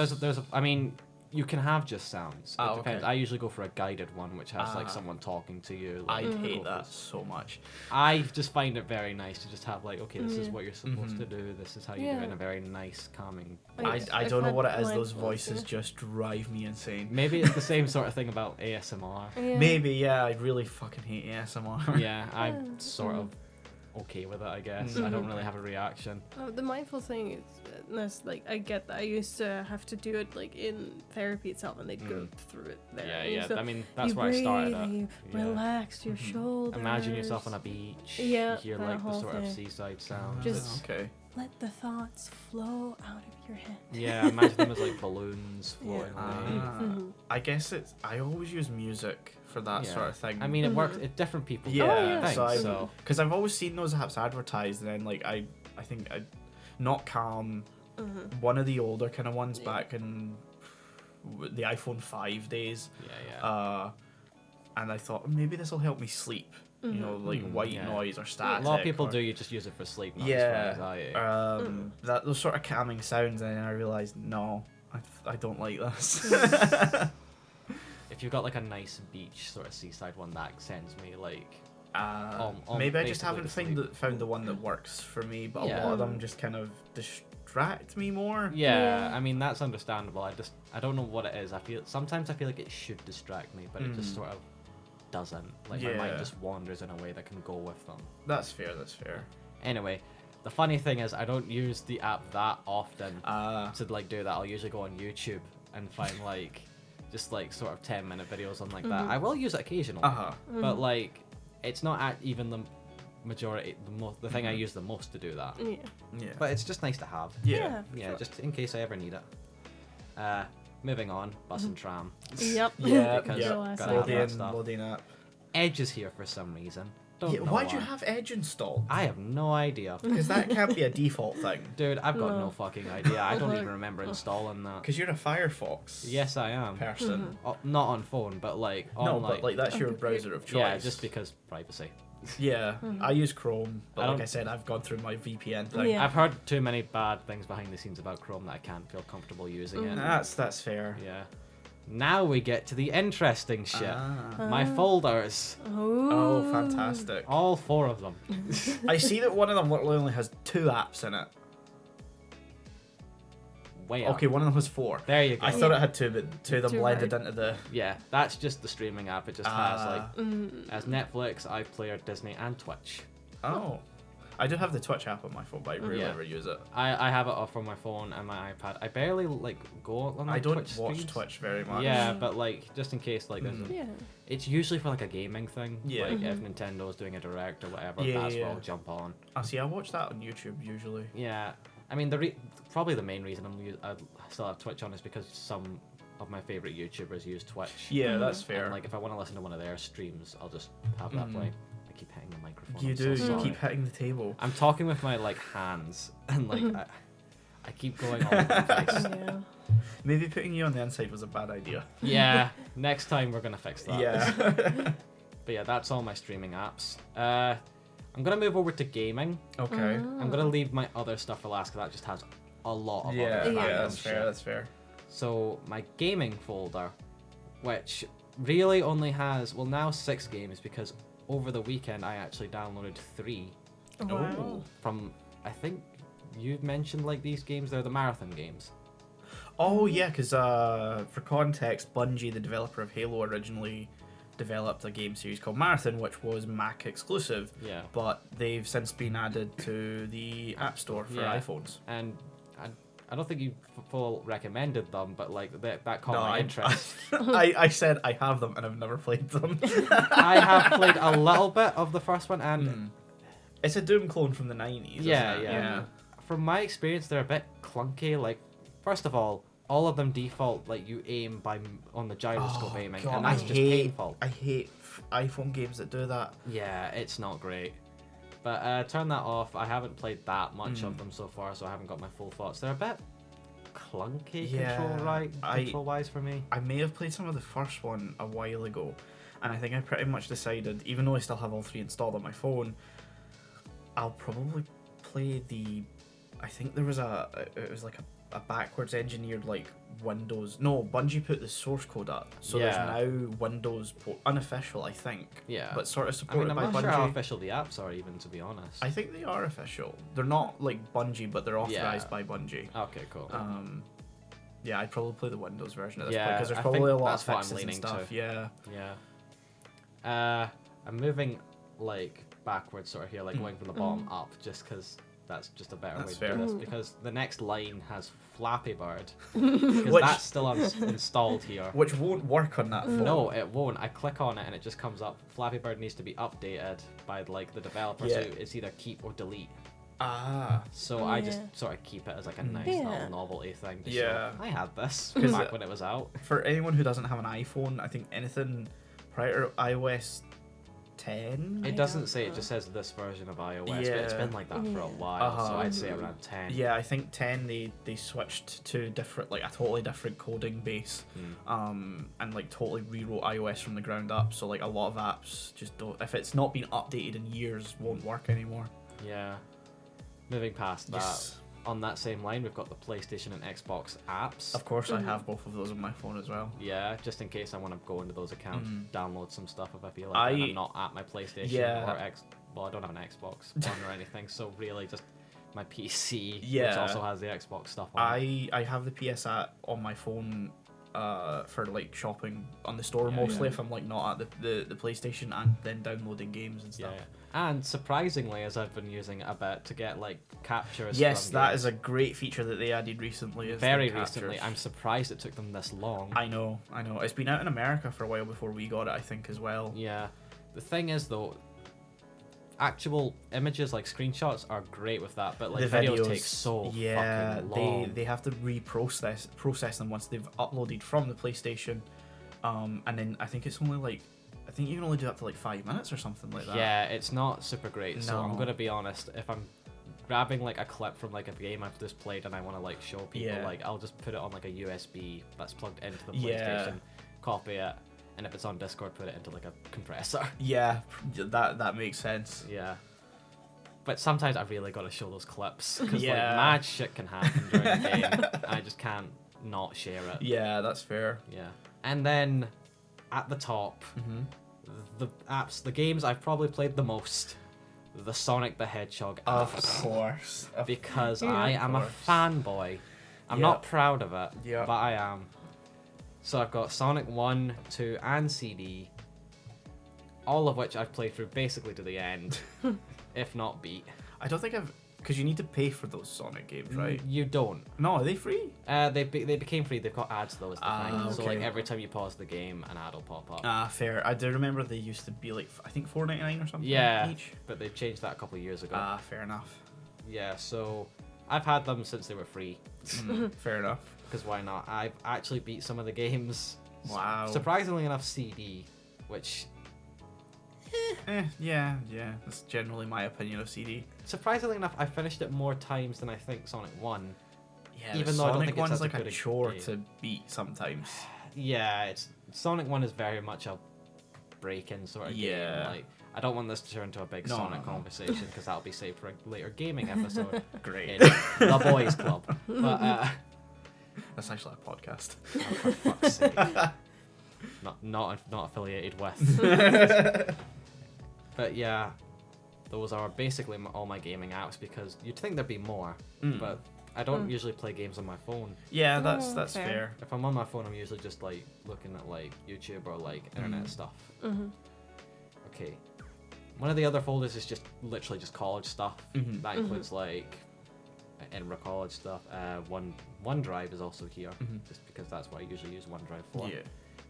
I mean, you can have just sounds. It Oh, depends. okay. I usually go for a guided one, which has like someone talking to you. Like, I'd hate go that for- so much. I just find it very nice to just have like, okay, this is what you're supposed to do. This is how you do it in a very nice, calming. I I've don't know had what it is. Those mindfulness, voices yeah. just drive me insane. Maybe it's the same sort of thing about ASMR. Yeah. Maybe, yeah. I really fucking hate ASMR. Yeah, I'm sort of okay with it, I guess. I don't really have a reaction. Oh, the mindful thing is, that's like I get that. I used to have to do it like in therapy itself, and they'd go through it there. Yeah, and yeah. so I mean, that's you where I started breathe and at. you Yeah. relax your shoulders. Imagine yourself on a beach. Yeah, You hear that like the whole sort of thing. seaside sounds. Just- okay. Let the thoughts flow out of your head. Yeah, imagine them as like balloons floating away. I guess it's. I always use music for that Yeah. sort of thing. I mean, it works. Different people. do yeah. different yeah. things, So so because I've always seen those apps advertised, and then like I think not Calm, one of the older kind of ones back in the iPhone 5 days. yeah. And I thought maybe this will help me sleep. You know, like white yeah. noise or A static. lot of people or- do. You just use it for sleep, not Yeah, just for anxiety. that those sort of calming sounds, and then I realized no, I don't like this. If you've got like a nice beach sort of seaside one, that sends me like. Maybe I just basically haven't to sleep. found the one that works for me, but Yeah. a lot of them just kind of distract me more. Yeah, Yeah. I mean that's understandable. I don't know what it is. Sometimes I feel like it should distract me, but it just sort of doesn't. Like my mind Yeah. just wanders in a way that can go with them. That's fair. That's fair. Anyway, the funny thing is I don't use the app that often Uh, to like do that. I'll usually go on YouTube and find like just like sort of 10-minute videos on like that. I will use it occasionally, but like it's not even the majority, the thing I use the most to do that. Yeah. yeah. But it's just nice to have. yeah. Yeah, just in case I ever need it. Moving on, bus and tram. Yep. Yeah. Because yeah. last gotta have that Loading, stuff. loading up. Edge is here for some reason. Don't know Why'd you why. have Edge installed? I have no idea. Because that can't be a default thing. Dude, I've got no No. fucking idea. I don't even remember installing that. Because you're a Firefox Yes, I am. person. Oh, not on phone, but like No, online. but like that's On your computer. browser of choice. yeah, just because privacy. Yeah, I use Chrome, but I like I said, I've gone through my VPN thing. Yeah. I've heard too many bad things behind the scenes about Chrome that I can't feel comfortable using it. That's fair. Yeah. Now we get to the interesting shit. Ah. My folders. Oh, fantastic. All 4 of them. I see that one of them literally only has 2 apps in it. Way up. Okay, one of them has 4. There you go. I thought it had 2, but 2 of them Too blended hard. into the... Yeah, that's just the streaming app. It just has like as Netflix, iPlayer, Disney, and Twitch. Oh. I do have the Twitch app on my phone, but I rarely Yeah. ever use it. I have it off on my phone and my iPad. I barely like go on I like, don't Twitch watch streams. Twitch very much. Yeah, but like just in case like there's Yeah. it's usually for like a gaming thing. Yeah. Like if Nintendo's doing a direct or whatever, Yeah, that's yeah. where I'll jump on. See, I watch that on YouTube usually. Yeah, I mean probably the main reason I still have Twitch on is because some of my favorite YouTubers use Twitch. Yeah, that's fair. And like if I want to listen to one of their streams, I'll just have that play. I keep hitting the microphone. You I'm do, so you sorry. keep hitting the table. I'm talking with my like hands and like I keep going all over the place. Yeah. Maybe putting you on the inside was a bad idea. Yeah, next time we're gonna fix that. Yeah. But yeah, that's all my streaming apps. I'm gonna move over to gaming. Okay. I'm gonna leave my other stuff for last because that just has a lot of Yeah, other yeah, random that's fair, shit. that's fair. So my gaming folder, which really only has now 6 games because over the weekend I actually downloaded 3 Wow. from I think you mentioned like these games. They're the marathon games. Oh yeah, because for context, Bungie, the developer of Halo, originally developed a game series called Marathon, which was Mac exclusive. Yeah. But they've since been added to the App Store for Yeah. iPhones. And I don't think you full recommended them, but like that caught my I- interest. I said I have them and I've never played them. I have played a little bit of the first one, and It's a Doom clone from the 90s. Yeah, isn't it? yeah. From my experience, they're a bit clunky. Like, first of all of them default like you aim on the gyroscope aiming, God, and that's just painful. I hate iPhone games that do that. Yeah, it's not great. But turn that off. I haven't played that much of them so far, so I haven't got my full thoughts. They're a bit clunky Yeah, control wise for me. I may have played some of the first one a while ago, and I think I pretty much decided, even though I still have all 3 installed on my phone, I'll probably play the... I think there was it was like a backwards engineered like Windows... No, Bungie put the source code up, so Yeah. there's now Windows... unofficial, I think. Yeah. But sort of I supported mean, by I'm not Bungie. sure how official the apps are, even, to be honest. I think they are official. They're not like Bungie, but they're authorized Yeah. by Bungie. Okay, cool. Yeah, I'd probably play the Windows version of this Yeah, because there's I probably think a lot that's of what I'm fixes and leaning stuff. to. Yeah. Yeah. I'm moving like backwards sort of here, like going from the bottom up, just because that's just a better That's way to do fair. this. Because the next line has Flappy Bird, because that's still installed here. Which won't work on that phone. No, it won't. I click on it and it just comes up. Flappy Bird needs to be updated by like the developer, so Yeah. it's either keep or delete. Ah. So I just Yeah. sort of keep it as like a nice Yeah. little novelty thing. To Yeah. show, I had this 'Cause back when it was out. For anyone who doesn't have an iPhone, I think anything prior to iOS 10. It doesn't say, it just says this version of iOS, but it's Yeah. been like that for a while, so I'd say around 10. Yeah, I think 10 they switched to different, like a totally different coding base, and like totally rewrote iOS from the ground up. So like a lot of apps just don't, if it's not been updated in years, won't work anymore. Yeah. Moving past that, Yes. on that same line, we've got the PlayStation and Xbox apps. Of course, I have both of those on my phone as well. Yeah, just in case I want to go into those accounts, download some stuff if I feel like it, and I'm not at my PlayStation Yeah. or well, I don't have an Xbox One or anything, so really just my PC, which Yeah. also has the Xbox stuff on. I have the PS app on my phone for like shopping on the store Yeah, mostly yeah. if I'm like not at the PlayStation, and then downloading games and Yeah, stuff. yeah. And surprisingly, as I've been using it a bit to get like captures. Yes, from that games, is a great feature that they added recently. Is the very captures. recently. I'm surprised it took them this long. I know. It's been out in America for a while before we got it, I think, as well. Yeah. The thing is, though, actual images like screenshots are great with that, but like the videos take so fucking long. they have to process them once they've uploaded from the PlayStation, and then I think it's only like, I think you can only do up to like 5 minutes or something like that. Yeah, it's not super great. So I'm No. gonna be honest, if I'm grabbing like a clip from like a game I've just played and I want to like show people, Yeah. like I'll just put it on like a USB that's plugged into the Yeah. PlayStation, copy it, and if it's on Discord, put it into like a compressor. Yeah, that makes sense. Yeah. But sometimes I really got to show those clips because Yeah. like mad shit can happen during the game. And I just can't not share it. Yeah, that's fair. Yeah. And then at the top, the games I've probably played the most, the Sonic the Hedgehog Of apps. course. Because Yeah, I of am a course. fanboy. I'm Yep. not proud of it, Yep. but I am. So I've got Sonic 1, 2, and CD, all of which I've played through basically to the end, if not beat. I don't think I've... Because you need to pay for those Sonic games, right? You don't. No, are they free? They became free. They've got ads though, is the thing. So okay. like every time you pause the game, an ad will pop up. Fair. I do remember they used to be like, I think $4.99 or something Yeah, each. but they've changed that a couple of years ago. Fair enough. Yeah, so I've had them since they were free. Fair enough. Because why not? I've actually beat some of the games. Wow. Surprisingly enough, CD, which Yeah. That's generally my opinion of CD. surprisingly enough, I finished it more times than I think Sonic 1. Yeah, Even the though I don't Sonic think it's one's as like good a a chore game. to beat sometimes. Yeah, Sonic 1 is very much a break-in sort of game. Yeah. Like, I don't want this to turn into a big No, Sonic no. conversation because that'll be saved for a later gaming episode Great. in the Boys Club. But That's actually a podcast. oh, for fuck's sake, not affiliated with. But yeah, those are basically all my gaming apps because you'd think there'd be more, but I don't usually play games on my phone. Yeah, that's fair. fair. If I'm on my phone, I'm usually just like looking at like YouTube or like internet stuff. Okay. One of the other folders is just literally just college stuff. That includes like Edinburgh College stuff. OneDrive is also here, just because that's what I usually use OneDrive for. Yeah.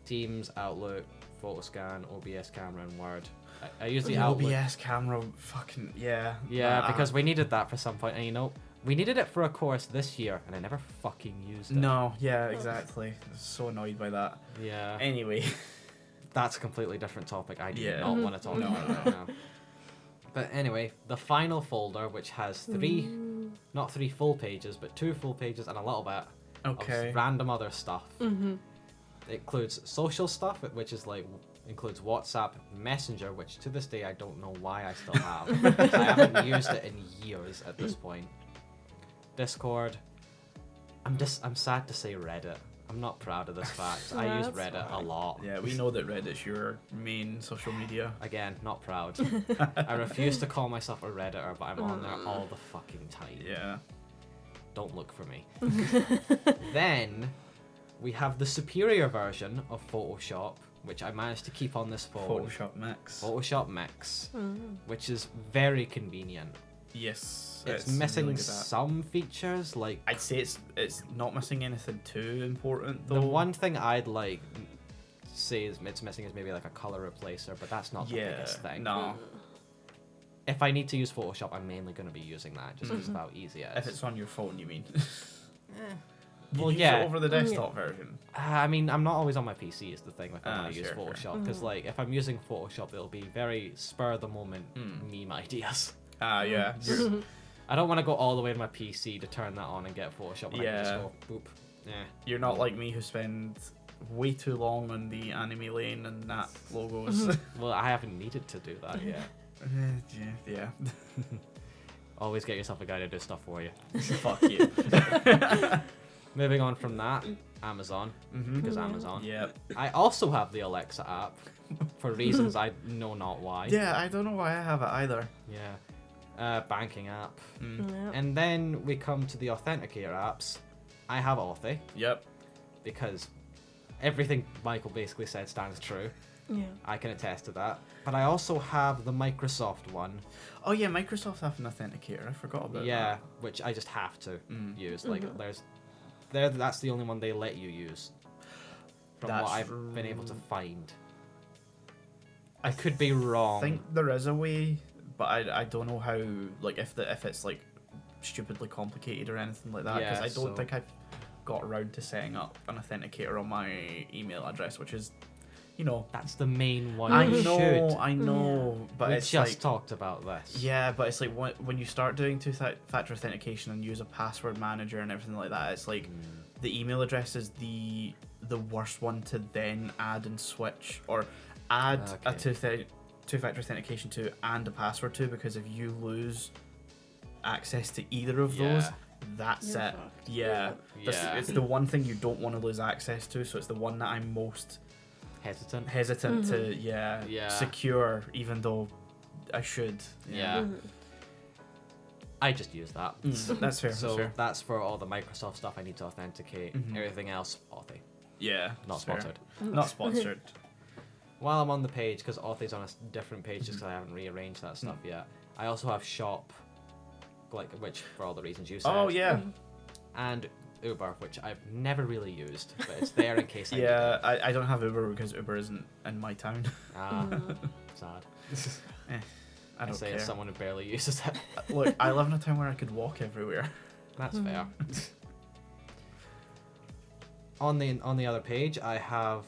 Teams, Outlook, Photoscan, OBS Camera, and Word. I use the Outlook. OBS camera, fucking yeah. Yeah, because we needed that for some point, and you know, we needed it for a course this year, and I never fucking used it. No, yeah, exactly. I was so annoyed by that. Yeah. Anyway. That's a completely different topic. I do Yeah. not want to talk No, about right now. But anyway, the final folder, which has not three full pages, but 2 full pages and a little bit Okay. of random other stuff. It includes social stuff, which is like includes WhatsApp, Messenger, which to this day I don't know why I still have. I haven't used it in years at this point. Discord. I'm sad to say Reddit. I'm not proud of this fact. I use That's Reddit a fine. lot. Yeah, we know that Reddit's your main social media. Again, not proud. I refuse to call myself a Redditor, but I'm on there all the fucking time. Yeah. Don't look for me. Then we have the superior version of Photoshop, which I managed to keep on this phone. Photoshop Mix. Photoshop Mix, which is very convenient. Yes. It's missing really good at- some features, like I'd say it's not missing anything too important though. the one thing I'd like say is it's missing is maybe like a color replacer, but that's not the biggest thing. No. If I need to use Photoshop, I'm mainly going to be using that just because of how easy it is. If it's on your phone, you mean? Well, You use yeah. it over the desktop version. I mean, I'm not always on my PC is the thing if I want to use Sure. Photoshop, because like if I'm using Photoshop, it'll be very spur of the moment meme ideas. Yeah. I don't want to go all the way to my PC to turn that on and get Photoshop. And I can just Yeah. go boop. Yeah. You're not like me who spend way too long on the anime lane and that logos. Well, I haven't needed to do that yet. Yeah. Always get yourself a guy to do stuff for you. Fuck you. Moving on from that, Amazon, because Yeah. Amazon. Yeah. I also have the Alexa app for reasons I know not why. Yeah, I don't know why I have it either. Yeah. Banking app. Yeah. And then we come to the authenticator apps. I have Authy Yep. because everything Michael basically said stands true. Yeah. I can attest to that. But I also have the Microsoft one. Oh yeah, Microsoft have an authenticator. I forgot about Yeah, that. which I just have to use. Like that's the only one they let you use. From That's what I've been able to find. I could be wrong. I think there is a way, but I don't know how. Like if it's like stupidly complicated or anything like that. Because Yeah, I don't so- think I've got around to setting up an authenticator on my email address, which is, you know. That's the main one. I you know, but we it's just like, talked about this. yeah, but it's like when you start doing two-factor authentication and use a password manager and everything like that, it's like the email address is the the worst one to then add and switch, or add a two-factor authentication to and a password to, because if you lose access to either of those, that's You're it. fucked. Yeah. It's the one thing you don't want to lose access to, so it's the one that I'm most hesitant to secure, even though I should. Yeah. I just use that. That's fair. So that's for all the Microsoft stuff I need to authenticate. Everything else, Authy. Yeah. Not sponsored. Not sponsored. While I'm on the page, because Authy's on a different page just because I haven't rearranged that stuff yet, I also have Shop, which for all the reasons you said. Oh, yeah. And Uber, which I've never really used, but it's there in case I need it. Yeah, I don't have Uber because Uber isn't in my town. Sad. I don't say care. as someone who barely uses it. Look, I live in a town where I could walk everywhere. That's fair. On the other page, I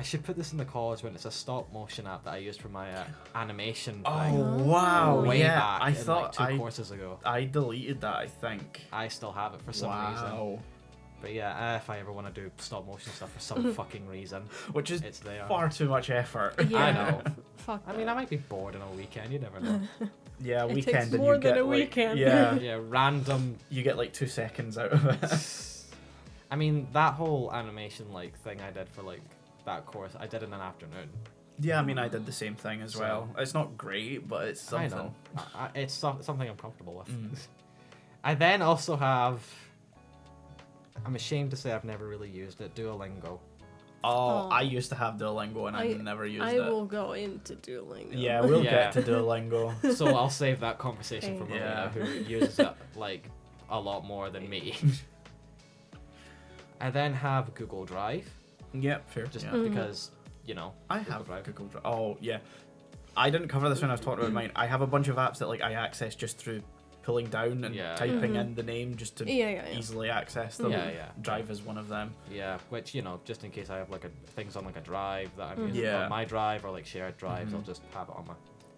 should put this in the college when it's a stop motion app that I used for my animation. Wow! Way Yeah, back I thought two courses ago. I deleted that. I think I still have it for some reason. But yeah, if I ever want to do stop motion stuff for some fucking reason, which is it's there. far too much effort. Yeah. I know. Fuck. I mean, I might be bored on a weekend. You never know. Yeah, It weekend takes and more you than get a weekend. Yeah, random. You get like 2 seconds out of it. I mean, that whole animation thing I did for that course, I did in an afternoon. Yeah, I mean, I did the same thing as well. It's not great, but it's something. I know. It's something I'm comfortable with. I then also have. I'm ashamed to say I've never really used it. Duolingo. Oh, I used to have Duolingo and I never used it. I will go into Duolingo. Yeah, we'll get to Duolingo. So I'll save that conversation for Melina, who uses it a lot more than me. I then have Google Drive. Yep, fair. Just because, I have Google Drive. Oh, yeah. I didn't cover this when I was talking about mine. I have a bunch of apps that I access just through pulling down and typing in the name just to easily access them. Drive is one of them. Yeah, which, just in case I have things on a drive that I'm using on my drive or shared drives, I'll just have it on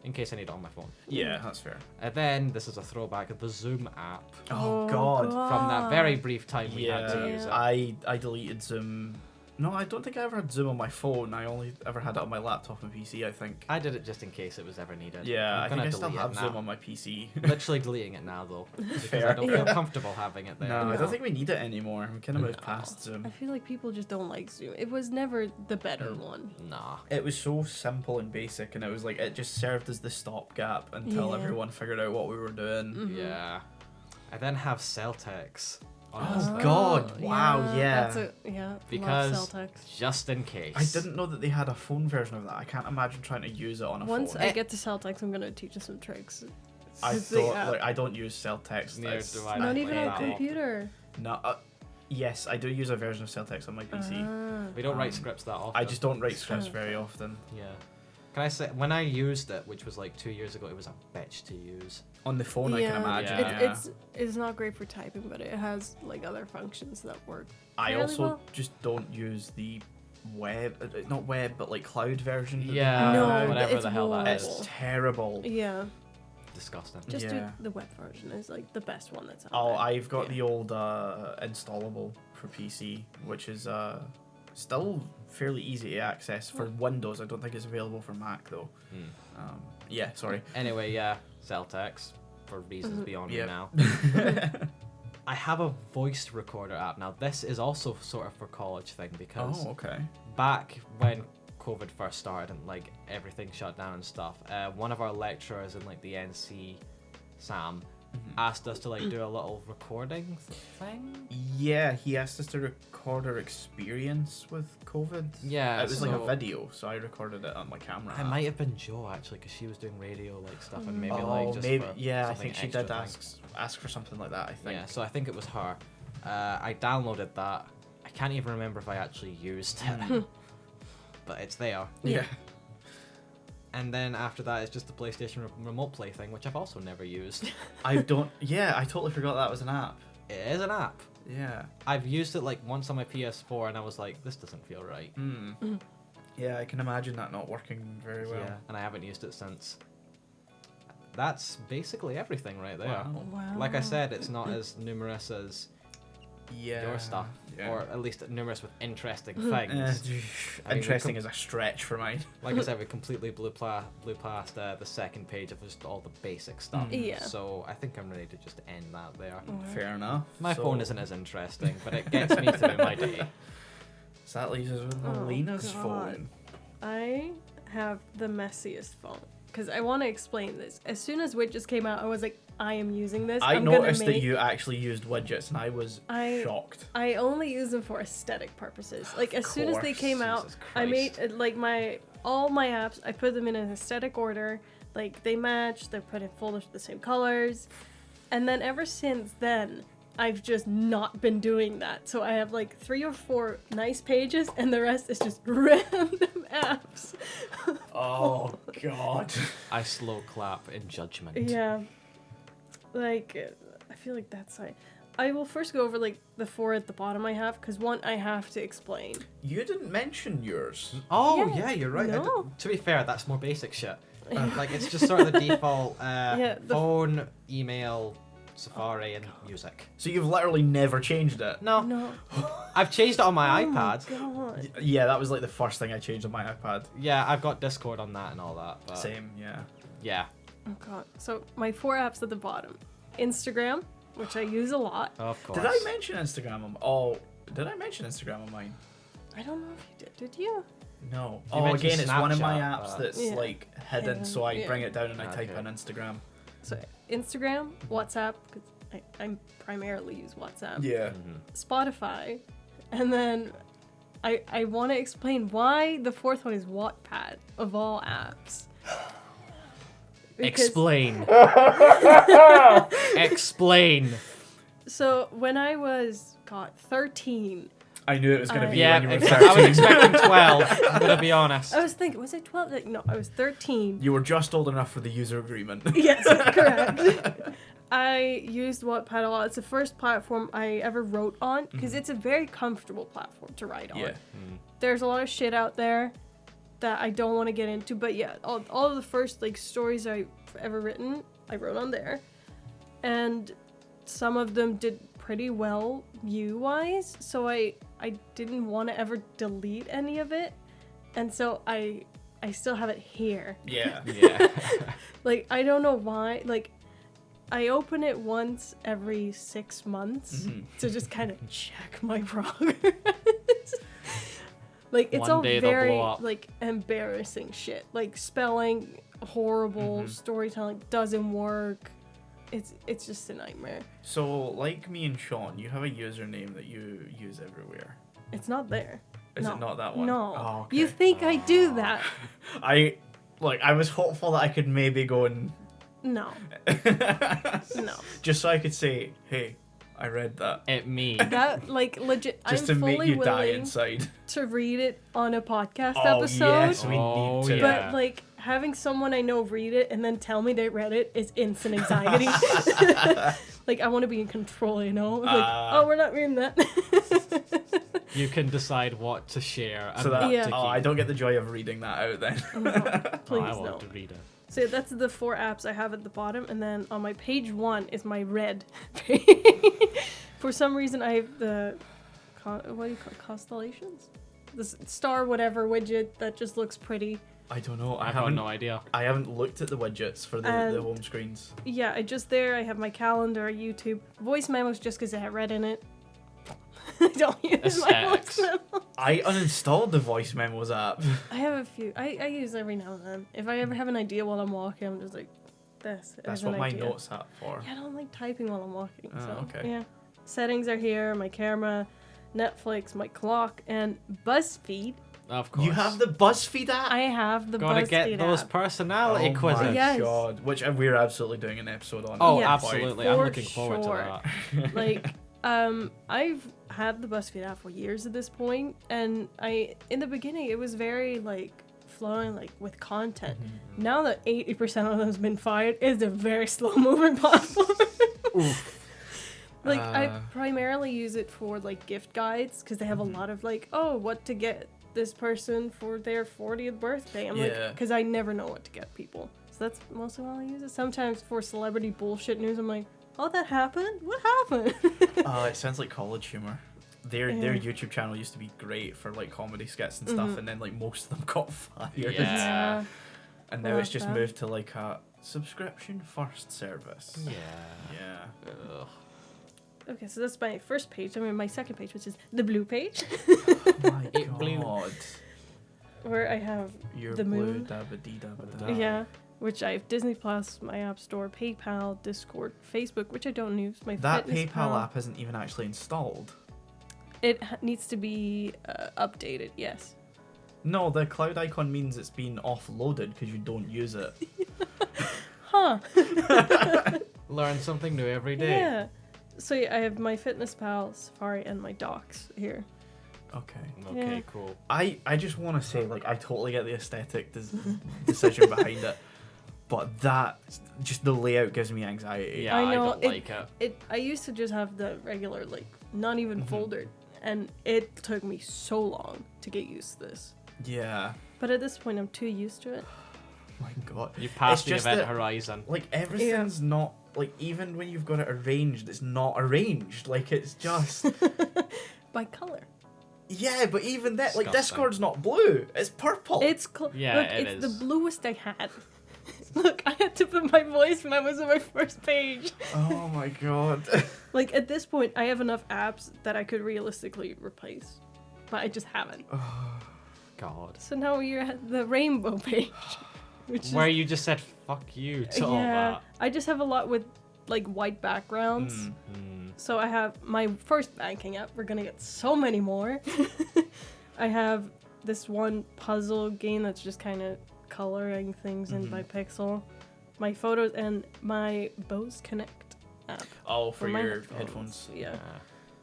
in case I need it on my phone. Yeah, that's fair. And then, this is a throwback, the Zoom app. Oh God. From that very brief time we had to use it. I deleted Zoom. No, I don't think I ever had Zoom on my phone. I only ever had it on my laptop and PC, I think. I did it just in case it was ever needed. Yeah, I think I still have Zoom on my PC. Literally deleting it now, though. Because Fair. I don't feel comfortable having it there. No, I don't think we need it anymore. We kind of moved past Zoom. I feel like people just don't like Zoom. It was never the better one. Nah. It was so simple and basic, and it was it just served as the stopgap until everyone figured out what we were doing. Yeah. I then have Celtex. Oh God! Wow, yeah. Because love Celtex. Just in case. I didn't know that they had a phone version of that. I can't imagine trying to use it on a phone. Once I get to Celtex, I'm gonna teach you some tricks. I don't use Celtex. Neither do I. Not even on a computer. No. Yes, I do use a version of Celtex on my PC. We don't write scripts that often. I just don't write scripts very often. Yeah. Can I say, when I used it, which was 2 years ago, it was a bitch to use. On the phone, I can imagine. It's not great for typing, but it has other functions that work. I also just don't use the web, not web, but cloud version. Yeah, whatever the hell that is. It's terrible. Yeah. Disgusting. Just do the web version is the best one that's out there. there. I've got the old installable for PC, which is still fairly easy to access for Windows. I don't think it's available for Mac though. Yeah, sorry. Anyway, Celtex, for reasons beyond me now. I have a voice recorder app. Now, this is also sort of for college thing because back when COVID first started and everything shut down and stuff, one of our lecturers in the NC, Sam, asked us to do a little recording thing. Yeah, he asked us to record our experience with COVID. Yeah, it was a video, so I recorded it on my camera. I might have been Joe actually, because she was doing radio stuff and maybe just maybe for I think she did ask for something like that. I think. Yeah, so I think it was her. I downloaded that. I can't even remember if I actually used it, but it's there. Yeah. And then after that, it's just the PlayStation Remote Play thing, which I've also never used. I totally forgot that was an app. It is an app. Yeah. I've used it once on my PS4, and I was like, this doesn't feel right. Yeah, I can imagine that not working very well. Yeah, and I haven't used it since. That's basically everything right there. Wow. Wow. Like I said, it's not as numerous as your stuff, or at least numerous with interesting things. I mean, interesting is a stretch for mine. Like I said, we completely blew past the second page of just all the basic stuff. Yeah. So I think I'm ready to just end that there. Fair enough. My phone isn't as interesting, but it gets me through my day. So that leaves us with Melina's phone. I have the messiest phone. Because I want to explain this. As soon as widgets came out, I was like, I am using this. I noticed that you actually used widgets, and I was shocked. I only use them for aesthetic purposes. Like, as soon as they came out, I made, like, all my apps, I put them in an aesthetic order. Like, they match, they're put in folders with the same colors. And then ever since then, I've just not been doing that. So I have, like, 3 or 4 nice pages, and the rest is just random apps. Oh, God. I slow clap in judgment. Yeah. Like, I feel like that's I will first go over, like, the 4 at the bottom I have, because one I have to explain. You didn't mention yours. Oh, Yeah, yeah, you're right. no. To be fair, that's more basic shit. Like, it's just sort of the default phone, email, Safari, and music. So you've literally never changed it? No. I've changed it on my Oh iPad. my God. Yeah, that was like the first thing I changed on my iPad. Yeah, I've got Discord on that and all that. But Same, yeah. Yeah. Oh God. So my 4 apps at the bottom. Instagram, which I use a lot. Of course. Did I mention Instagram on mine? I don't know if you did. Did you? No. You mentioned Again, it's one of my Snapchat, apps but- that's Yeah. like hidden, so I Yeah. bring it down and I type Okay. in Instagram. So Instagram, WhatsApp, because I primarily use WhatsApp. Yeah. Spotify, and then I want to explain why the 4th one is Wattpad of all apps. Because- Explain. Explain. So when I was 13, I knew it was going to be Yeah, when you were exactly. I was 13. expecting 12. I'm gonna be honest. I was thinking, was it 12? Like, no, I was 13. You were just old enough for the user agreement. Yes, correct. I used Wattpad a lot. It's the first platform I ever wrote on because it's a very comfortable platform to write on. Yeah. There's a lot of shit out there that I don't want to get into, but yeah, all of the first like stories I've ever written, I wrote on there, and some of them did pretty well view-wise, so I didn't want to ever delete any of it, and so I still have it here. Yeah. Yeah. Like, I don't know why, like, I open it once every 6 months to just kind of check my progress. Like, it's One all day they'll very, blow up. like, embarrassing shit. Like, spelling, horrible, storytelling doesn't work. It's just a nightmare. So, like me and Sean, you have a username that you use everywhere. It's not there. Is No. it not that one? No. Oh, okay. You think I do that? I was hopeful that I could maybe go and No. No. just so I could say, hey, I read that. Me. That, like, legit, Just I'm to make fully you die willing inside. to read it on a podcast Oh, episode. yes, we Oh, need to. yeah. But, like, having someone I know read it and then tell me they read it is instant anxiety. Like, I want to be in control, you know? Like, oh, we're not reading that. You can decide what to share and So that, what Yeah. to keep. I don't get the joy of reading that out then. No, please, I no. want to read it. So that's the 4 apps I have at the bottom, and then on my page 1 is my red page. For some reason, I have the, what do you call it, constellations? The star whatever widget that just looks pretty. I don't know. I have no idea. I haven't looked at the widgets for the And- home screens. Yeah, I just there. I have my calendar, YouTube, voice memos just because I have red in it. I don't use Aesthetics. my voice memo. I uninstalled the voice memos app. I have a few. I use every now and then. If I ever have an idea while I'm walking, I'm just like, this That's is what an my idea. notes app for. Yeah, I don't like typing while I'm walking. Oh, So, okay. yeah. Settings are here, my camera, Netflix, my clock, and BuzzFeed. Of course. You have the BuzzFeed app? I have the Gotta BuzzFeed get those app. personality Oh quizzes. my Yes. god. Which we're absolutely doing an episode on. Oh, Yeah. absolutely. For I'm looking forward sure. to that. Like, I've had the BuzzFeed app for years at this point, and in the beginning, it was very, like, flowing, like, with content. Now that 80% of them has been fired, it's a very slow-moving platform. Oof. Like, I primarily use it for, like, gift guides, because they have a lot of, like, oh, what to get this person for their 40th birthday. I'm like, Yeah. because I never know what to get people. So that's mostly why I use it. Sometimes for celebrity bullshit news, I'm like, Oh, that happened? What happened? Oh, it sounds like college humor. Their YouTube channel used to be great for like comedy skits and stuff, and then like most of them got fired. Yeah. And now it's just moved to like a subscription first service. Yeah. Ugh. Okay, so that's my first page. I mean, my second page, which is the blue page. Oh my god. Where I have Your the blue moon. dabba-dee-dabba-da. Yeah. Which I have Disney Plus, my App Store, PayPal, Discord, Facebook, which I don't use. My That Fitness PayPal Pal. app isn't even actually installed. It needs to be updated, yes. No, the cloud icon means it's been offloaded because you don't use it. Huh. Learn something new every day. Yeah. So yeah, I have my Fitness Pal, Safari, and my Docs here. Okay. Okay, Yeah. cool. I just want to say, like, I totally get the aesthetic decision behind it, but that, just the layout gives me anxiety. Yeah, I know, don't like it. I used to just have the regular, like, not even foldered, and it took me so long to get used to this. Yeah. But at this point, I'm too used to it. Oh my god. You passed It's the just event that, horizon. like, everything's not, like, even when you've got it arranged, it's not arranged. Like, it's just... By color. Yeah, but even that, like, Disgusting. Discord's not blue. It's purple. It's Yeah, look, it it's is. the bluest I had. Look, I had to put my voice when I was on my first page. Oh my god. Like, at this point, I have enough apps that I could realistically replace. But I just haven't. God. So now we're at the rainbow page. Which Where is, you just said fuck you to all yeah, that. I just have a lot with, like, white backgrounds. So I have my first banking app. We're gonna get so many more. I have this one puzzle game that's just kind of coloring things in by pixel. My photos and my Bose Connect app. Oh, for my your headphones. Yeah.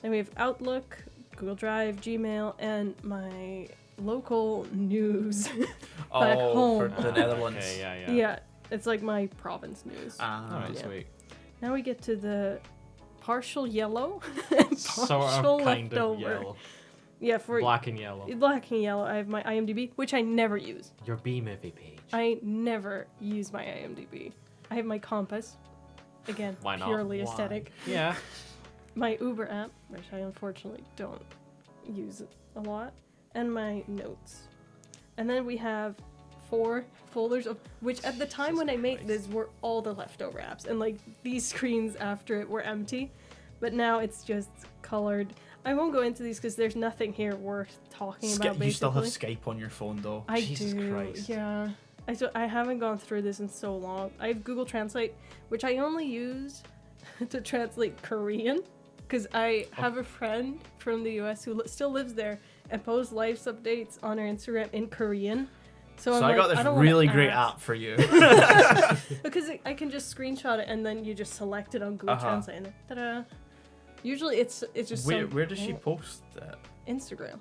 Then we have Outlook, Google Drive, Gmail, and my local news back home. For the Netherlands. Okay, yeah. Yeah, it's like my province news. Alright, Yeah. sweet. Now we get to the partial yellow and Sort partial of kind leftover. of yellow. Yeah, for Black and yellow. black and yellow, I have my IMDb, which I never use. Your B-movie page. I never use my IMDb. I have my Compass. Again, Why not? purely Why? aesthetic. Yeah. My Uber app, which I unfortunately don't use a lot, and my notes. And then we have 4 folders of which at the time when I made this were all the leftover apps, and like these screens after it were empty, but now it's just colored. I won't go into these because there's nothing here worth talking about. Basically, You still have Skype on your phone though. I Jesus do. Christ. Yeah. I haven't gone through this in so long. I have Google Translate, which I only use to translate Korean, because I have a friend from the US who still lives there and posts live updates on her Instagram in Korean. So I got this don't really wanna great ask. app for you. Because I can just screenshot it and then you just select it on Google Translate and ta-da. Usually it's just Where does she post that? Instagram.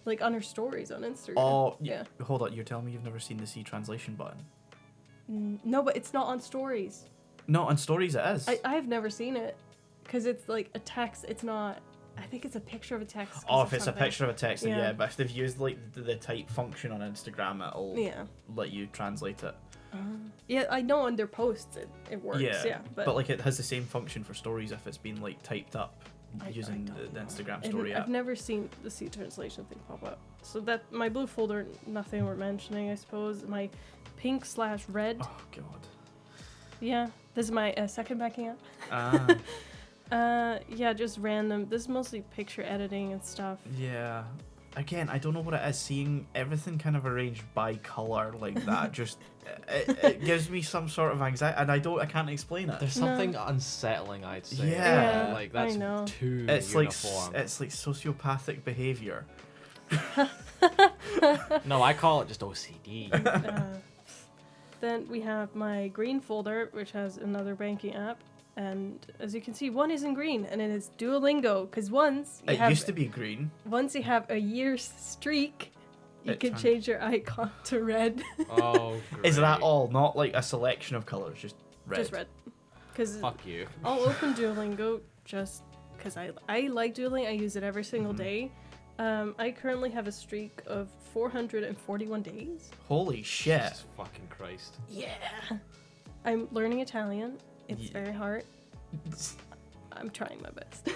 Like on her stories on Instagram. Oh, yeah. Hold on, you're telling me you've never seen the C translation button? No, but it's not on stories. No, on stories it is. I've never seen it because it's like a text. It's not. I think it's a picture of a text. 'cause Oh, of if it's a something. picture of a text, then Yeah. yeah. But if they've used like the type function on Instagram, it'll let you translate it. Yeah, I know on their posts it works. Yeah, but like it has the same function for stories if it's been like typed up using the Instagram story app. I've never seen the C translation thing pop up. So that my blue folder, nothing worth mentioning, I suppose. My pink/red. Oh god. Yeah, this is my second backing app. Yeah, just random. This is mostly picture editing and stuff. Yeah. Again, I don't know what it is. Seeing everything kind of arranged by color like that just it gives me some sort of anxiety, and I can't explain it. There's something unsettling, I'd say. Yeah. Like that's I know. too It's uniform. it's like sociopathic behavior. No, I call it just OCD. Then we have my green folder, which has another banking app. And as you can see, one is in green, and it is Duolingo. Because once you It used to be green. once you have a year's streak, you It can turned- change your icon to red. Oh, great. Is that all? Not like a selection of colors, just red. Just red. Because Fuck you. I'll open Duolingo just because I like Duolingo. I use it every single day. I currently have a streak of 441 days. Holy shit. Jesus fucking Christ. Yeah. I'm learning Italian. It's Yeah. very hard. I'm trying my best.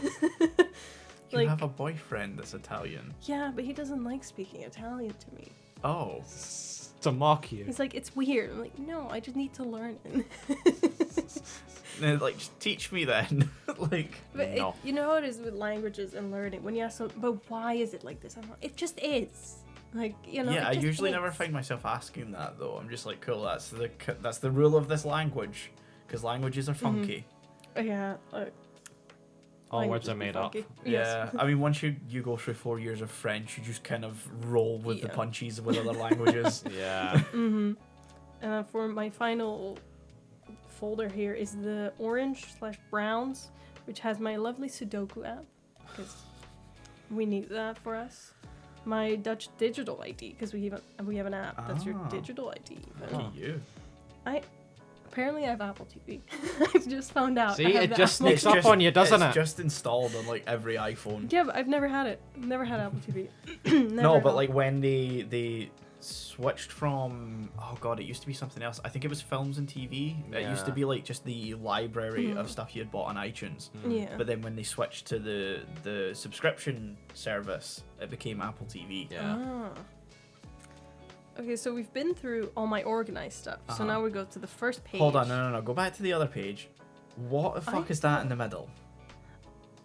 You have a boyfriend that's Italian. Yeah, but he doesn't like speaking Italian to me. Oh. To mock you. He's like, it's weird. I'm like, no, I just need to learn it. Like, just teach me then. Like, But no. you know how it is with languages and learning. When you ask someone, but why is it like this? I'm like, it just is. Like, you know. yeah, it I just usually is. never find myself asking that though. I'm just like, cool, that's the rule of this language, because languages are funky. Yeah. All words languages are be made up. funky. Yeah, Yes. I mean, once you go through 4 years of French, you just kind of roll with the Yeah. punches with other languages. Yeah. For my final folder here is the orange/browns, which has my lovely Sudoku app, because we need that for us. My Dutch digital ID, because we have an app that's your Ah. digital ID. Look at you. Apparently I have Apple TV. I've just found out. See, I have it the just Apple sneaks up on you, doesn't it's it? just installed on like every iPhone. Yeah, but I've never had it. Never had Apple TV. No, Never but have. like when they switched from, oh god, it used to be something else. I think it was films and TV. It used to Yeah. be like just the library of stuff you had bought on iTunes. Yeah. But then when they switched to the subscription service, it became Apple TV. Yeah. Ah. Okay, so we've been through all my organized stuff. So now we go to the first page. Hold on, no. Go back to the other page. What the fuck is that in the middle?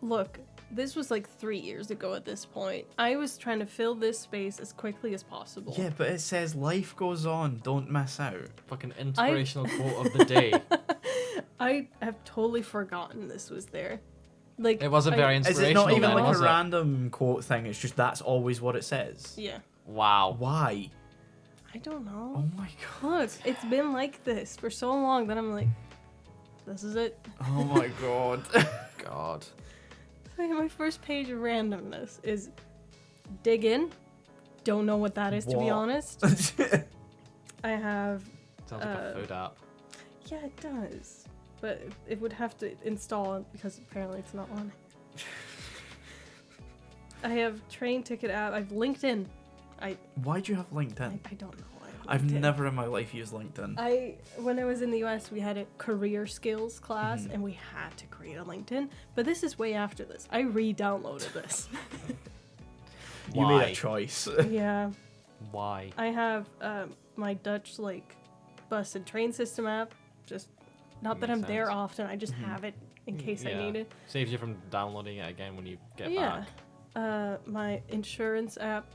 Look, this was like 3 years ago at this point. I was trying to fill this space as quickly as possible. Yeah, but it says life goes on, don't miss out. Fucking inspirational quote of the day. I have totally forgotten this was there. Like It wasn't very Is inspirational. it not even then, like was a it? random quote thing? It's just that's always what it says. Yeah. Wow. Why? I don't know. Oh my god. Look, it's been like this for so long that I'm like, this is it. Oh my god. God. My first page of randomness is dig in. Don't know what that is, to be What? honest. I have. Sounds like a food app. Yeah, it does. But it would have to install it because apparently it's not on. I have train ticket app. I've LinkedIn. Why do you have LinkedIn? I don't know. I've LinkedIn. never in my life used LinkedIn. When I was in the US, we had a career skills class, Mm-hmm. and we had to create a LinkedIn. But this is way after this. I re-downloaded this. You made Why? a choice. Yeah, Why? I have my Dutch bus and train system app. Just not that Makes I'm there sense. often. I just have it in case I Yeah. need it. Saves you from downloading it again when you get Yeah. back. My insurance app.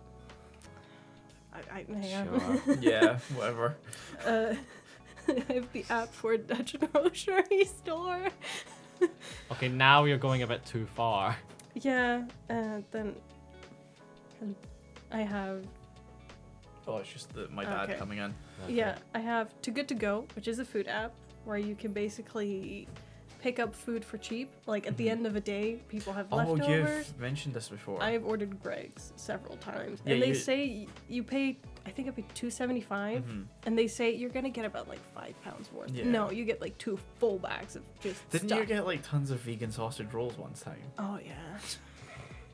I hang on. Sure. Yeah, whatever. I have the app for a Dutch grocery store. Okay, now you're going a bit too far. Yeah, then I have Oh, it's just my dad Okay. coming in. Okay. yeah, I have Too Good To Go, which is a food app where you can basically pick up food for cheap. Like at the end of a day, people have Oh, leftovers. you've mentioned this before. I have ordered Greg's several times, Yeah, and they you- say you pay. I think I paid $2.75, and they say you're gonna get about like 5 pounds worth. Yeah. No, you get like 2 full bags of just Didn't stuff. you get like tons of vegan sausage rolls one time? Oh yeah,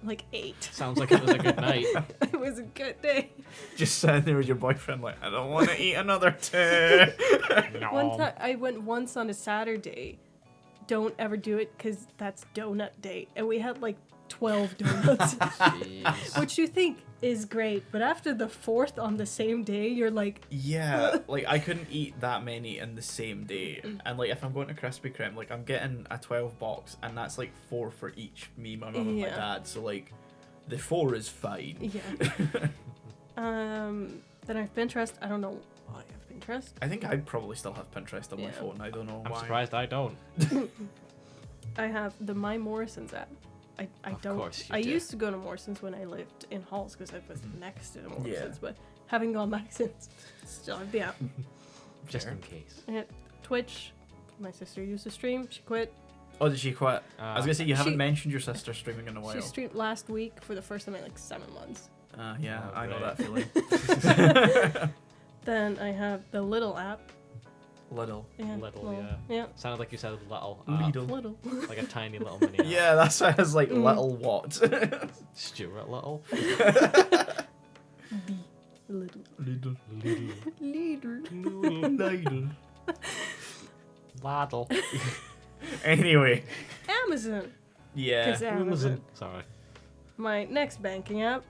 like 8. Sounds like it was a good night. It was a good day. Just sitting there with your boyfriend, like, I don't want to eat another 2. No. One time I went once on a Saturday. Don't ever do it because that's donut day, and we had like 12 donuts, Jeez. which you think is great, but after the 4th on the same day, you're like, Yeah, like I couldn't eat that many in the same day. And like if I'm going to Krispy Kreme, like I'm getting a 12 box and that's like 4 for each, me, my mum and my Yeah. dad. So like the 4 is fine. yeah. Then I have Pinterest. I don't know why I have Pinterest. I think I probably still have Pinterest on my Yeah. phone. I don't know I'm why. surprised I don't. I have the My Morrison's app. I Of don't. course you I do. used to go to Morrison's when I lived in Halls because I was next to the Yeah. Morrison's, but having gone back since, still have the app. Just Fair. in case. I had Twitch. My sister used to stream. She quit. Oh, did she quit? I was gonna say you haven't She- mentioned your sister streaming in a while. She streamed last week for the first time in like 7 months. Yeah, Oh, I know great. that feeling. Then I have the Little app. Little. Yeah, Little, well, yeah. Yeah, Sounded like you said little. Lidl. Little. Like a tiny little mini. app. Yeah, that's why I was like, little what? Stuart Little. Little. Lidl. Little. Lidl. Waddle. Anyway. Amazon. Yeah. 'Cause Amazon. Sorry. My next banking app.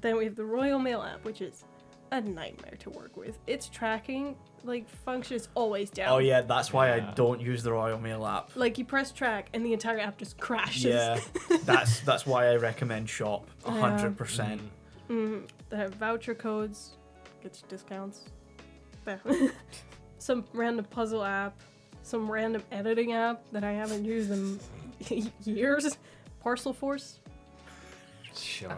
Then we have the Royal Mail app, which is a nightmare to work with. Its tracking function is always down. Oh yeah, that's why I Yeah. don't use the Royal Mail app. Like you press track and the entire app just crashes. Yeah, that's why I recommend Shop 100%. They have voucher codes, gets discounts. Some random puzzle app, some random editing app that I haven't used in years. Parcel Force. Sure.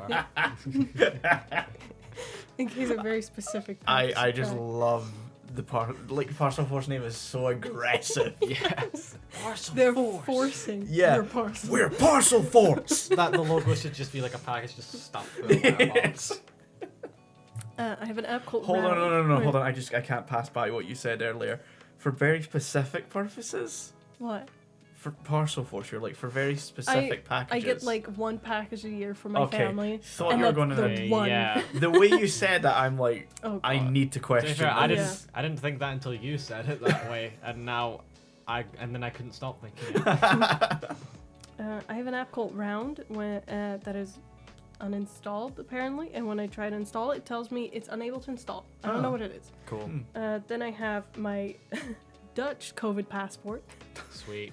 In case of very specific. I just love the Parcel Force name is so aggressive. Yes. They're forcing your parcel. We're Parcel Force. That the logo should just be like a package just stuffed with a box. I have an app called. Hold on, Round. no, hold on. I can't pass by what you said earlier. For very specific purposes. What? For Parcel Force, you're for very specific packages. I get one package a year for my family. Thought and you were that's going the to. one. Yeah. The way you said that, I'm like, Oh, I God. need to To be question. fair, I this. didn't think that until you said it that way, and now then I couldn't stop thinking it. I have an app called Round that is uninstalled apparently, and when I try to install it, it tells me it's unable to install. I don't know what it is. Cool. Then I have my Dutch COVID passport. Sweet.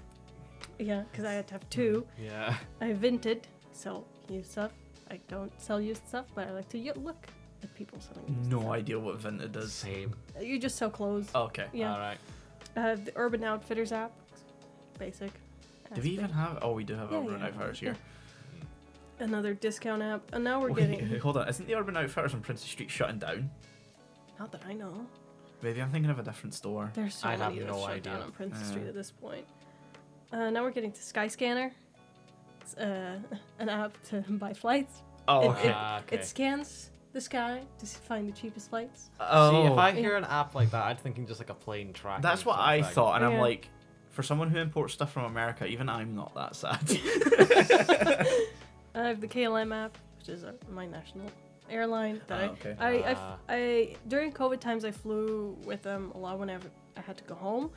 Yeah, because I had to have two. Yeah. I Vinted, sell used stuff. I don't sell used stuff, but I like to look at people selling used No stuff. idea what Vinted does. Same. You just sell clothes. Okay. Yeah. All right. The Urban Outfitters app. Basic. Do we even have? Oh, we do have Yeah, Urban yeah, Outfitters here. Another discount app. And now we're Wait, getting... hold on. Isn't the Urban Outfitters on Princess Street shutting down? Not that I know. Maybe I'm thinking of a different store. There's so I'd many have that no shut idea. down on Princess Street at this point. Now we're getting to Skyscanner. It's an app to buy flights. Oh, It- okay. It scans the sky to find the cheapest flights. Oh, See, if I hear an app like that, I'd thinking just like a plain track. that's what I thought, and I'm Yeah. like, for someone who imports stuff from America, even I'm not that sad. I have the KLM app, which is my national airline. That okay. I during COVID times I flew with them a lot whenever I had to go home,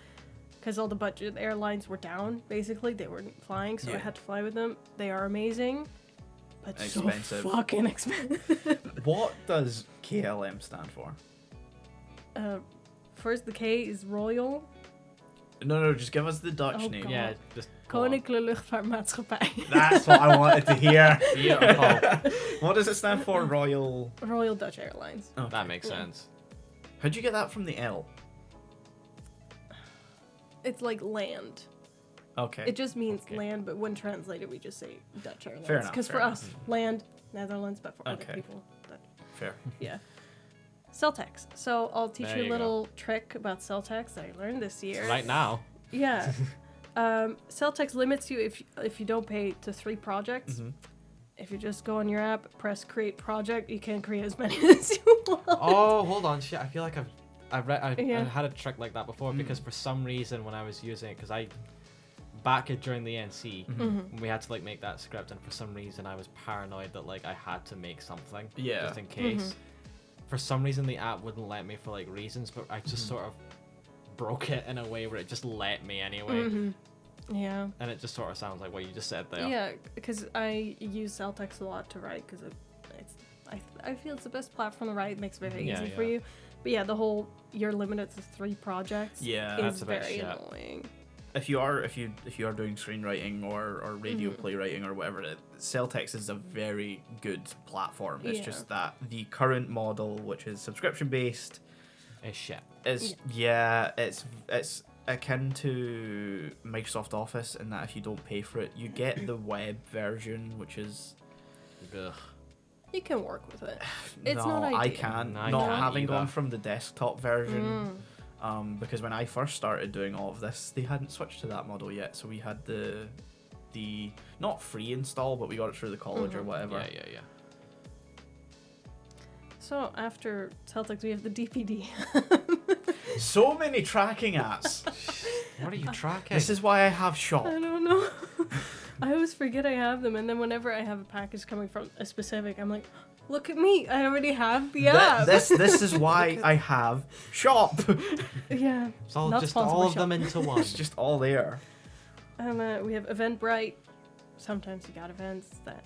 because all the budget airlines were down. Basically, they weren't flying, so I Yeah. had to fly with them. They are amazing, but Expensive. so fucking expensive. What does KLM stand for? First, the K is Royal. No, just give us the Dutch Oh, name. God. Yeah, just go on. Koninklijke Luchtvaartmaatschappij. That's what I wanted to hear. Beautiful. What does it stand for? Royal. Royal Dutch Airlines. Okay. That makes Yeah. sense. How'd you get that from the L? It's like land. Okay. It just means Okay. land, but when translated, we just say Dutch Airlines. Fair enough, Because fair for enough. us, land, Netherlands, but for other Okay. people, Dutch. Fair. Yeah. Cell tax. So I'll teach There you a you go. little trick about cell tax that I learned this year. Right now. Yeah. Cell tax limits you if you don't pay to 3 projects. Mhm. If you just go on your app, press create project, you can create as many as you want. Oh, hold on, shit. I feel like I Yeah. had a trick like that before because for some reason when I was using it, because back during the NC, we had to make that script, and for some reason I was paranoid that I had to make something Yeah. just in case. For some reason the app wouldn't let me for reasons, but I just sort of broke it in a way where it just let me anyway, Yeah. and it just sort of sounds like what you just said there. Yeah, because I use cell text a lot to write because I feel it's the best platform to write. It makes it very Yeah, easy for yeah. you. But yeah, the whole you're limited to 3 projects Yeah, is that's a bit very shit. annoying. If you are doing screenwriting or radio playwriting or whatever, Celltext is a very good platform. It's Yeah. just that the current model, which is subscription based, It's shit. is it's akin to Microsoft Office in that if you don't pay for it, you get the web version, which is Ugh. You can work with it. It's no, not I ideal. can't. No, I Not can't having either. gone from the desktop version. Because when I first started doing all of this, they hadn't switched to that model yet, so we had the not free install, but we got it through the college or whatever. Yeah. So after Celtics, we have the DPD. So many tracking apps. What are you tracking? This is why I have Shop. I don't know. I always forget I have them, and then whenever I have a package coming from a specific, I'm like, look at me, I already have the app. This is why I have Shop. Yeah. It's all Not just sponsored all by of them Shop. into one. It's just all there. We have Eventbrite. Sometimes you got events that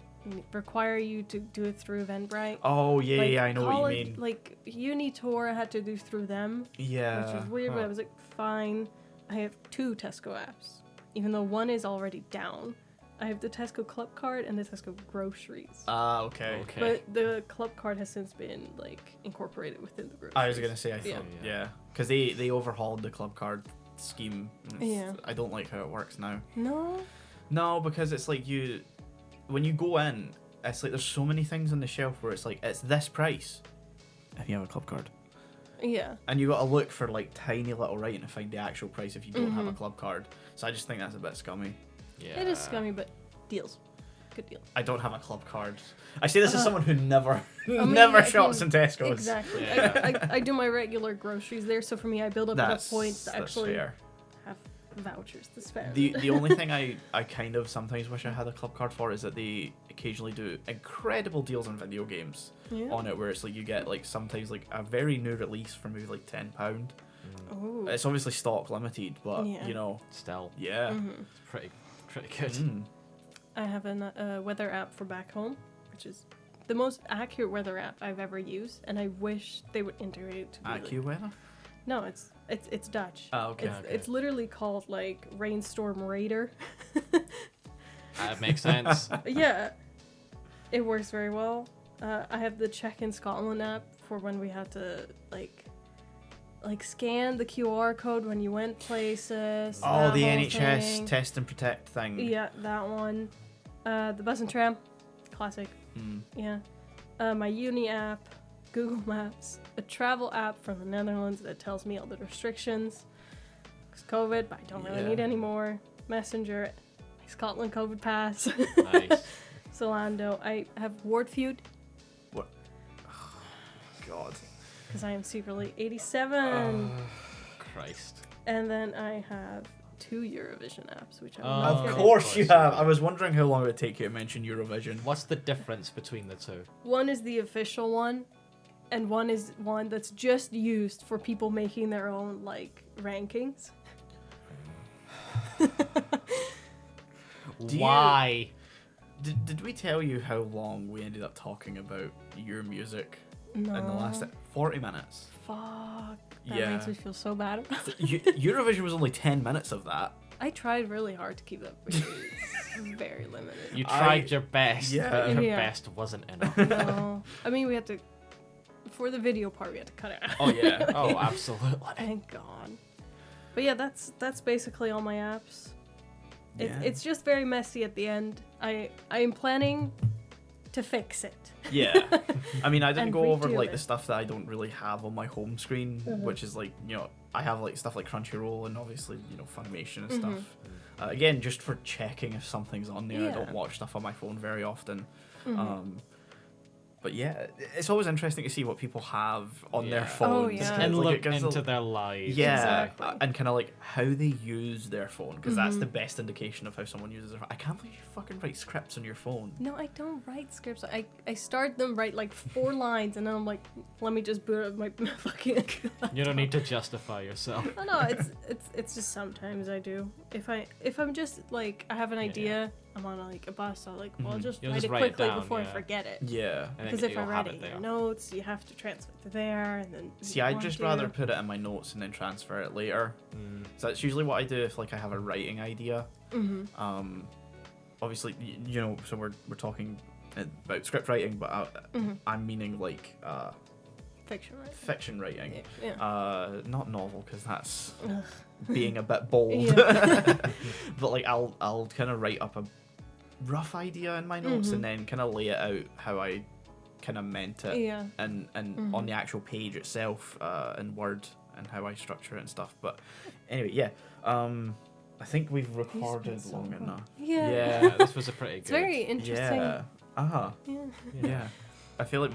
require you to do it through Eventbrite. Oh, yeah, Like, I know what you mean. Like, Uni Tour I had to do through them. Yeah. Which is weird, but I was like, fine. I have 2 Tesco apps. Even though one is already down. I have the Tesco Club Card and the Tesco Groceries. Okay. But the Club Card has since been, like, incorporated within the Groceries. I was going to say, I thought, yeah. Because they overhauled the Club Card scheme. I don't like how it works now. No, because it's like when you go in, it's like there's so many things on the shelf where it's like, it's this price if you have a Club Card. Yeah. And you got to look for like tiny little writing to find the actual price if you don't have a Club Card. So I just think that's a bit scummy. Yeah. It is scummy, but deals. Good deal. I don't have a Club Card. I say this as someone who never shops in Tesco's. Exactly. Yeah. I do my regular groceries there, so for me, I build up enough points to actually fair. have vouchers to spend. The only thing I kind of sometimes wish I had a Club Card for is that they occasionally do incredible deals on video games on it, where it's like you get like sometimes like a very new release for maybe like £10. Oh. It's obviously stock limited, but you know, still, it's pretty good. I have a weather app for back home, which is the most accurate weather app I've ever used, and I wish they would integrate it to be AccuWeather? No, it's Dutch. Oh, okay. It's literally called like Rainstorm Raider. That makes sense. Yeah, it works very well. I have the Check in Scotland app for when we had to like scan the QR code when you went places. Oh, the whole NHS thing. Test and Protect thing. Yeah, that one. The bus and tram, classic. Yeah. My uni app, Google Maps, a travel app from the Netherlands that tells me all the restrictions. Because COVID, but I don't really need any more. Messenger, my Scotland COVID pass. Nice. Zalando. I have Word Feud. What? Oh, God. Because I am secretly 87. Christ. And then I have 2 Eurovision apps, which I Of course you have. I was wondering how long it would take you to mention Eurovision. What's the difference between the two? One is the official one, and one is one that's just used for people making their own like rankings. Why? Did we tell you how long we ended up talking about your music in the last 40 minutes? Fuck. That makes me feel so bad. Eurovision was only 10 minutes of that. I tried really hard to keep that very limited. You tried your best, but your Yeah. best wasn't enough. No. I mean, we had to, for the video part, we had to cut it out. Oh, yeah. Oh, absolutely. Thank God. But yeah, that's basically all my apps. It's just very messy at the end. I am planning to fix it. Yeah. I mean, I didn't And go over redo like it. the stuff that I don't really have on my home screen, which is like, you know, I have like stuff like Crunchyroll and obviously, you know, Funimation and stuff. Again, just for checking if something's on there. I don't watch stuff on my phone very often. But yeah, it's always interesting to see what people have on their phones. Oh, yeah. And Like, look it gives into their lives. Yeah, Exactly. and kind of like how they use their phone, because that's the best indication of how someone uses their phone. I can't believe you fucking write scripts on your phone. No, I don't write scripts. I start them, write like 4 lines, and then I'm like, let me just boot up my fucking account. You don't need to justify yourself. No, it's just sometimes I do. If I'm just like I have an idea, I'm on like a bus, I'll like I'll just You'll write just it write it quickly down, before I yeah. forget it. Yeah. And then Because if I you'll write have it in there. your notes, you have to transfer it to there, and then. See, I'd just rather put it in my notes and then transfer it later. So that's usually what I do if like I have a writing idea. Obviously, you know, so we're talking about script writing, but I'm meaning like Fiction, right? fiction writing. Yeah. Not novel, because that's being a bit bold. But like I'll kind of write up a rough idea in my notes and then kind of lay it out how I kind of meant it and on the actual page itself in Word and how I structure it and stuff. But anyway, I think we've recorded long enough. Yeah. This was a pretty good. It's very interesting. Yeah. I feel like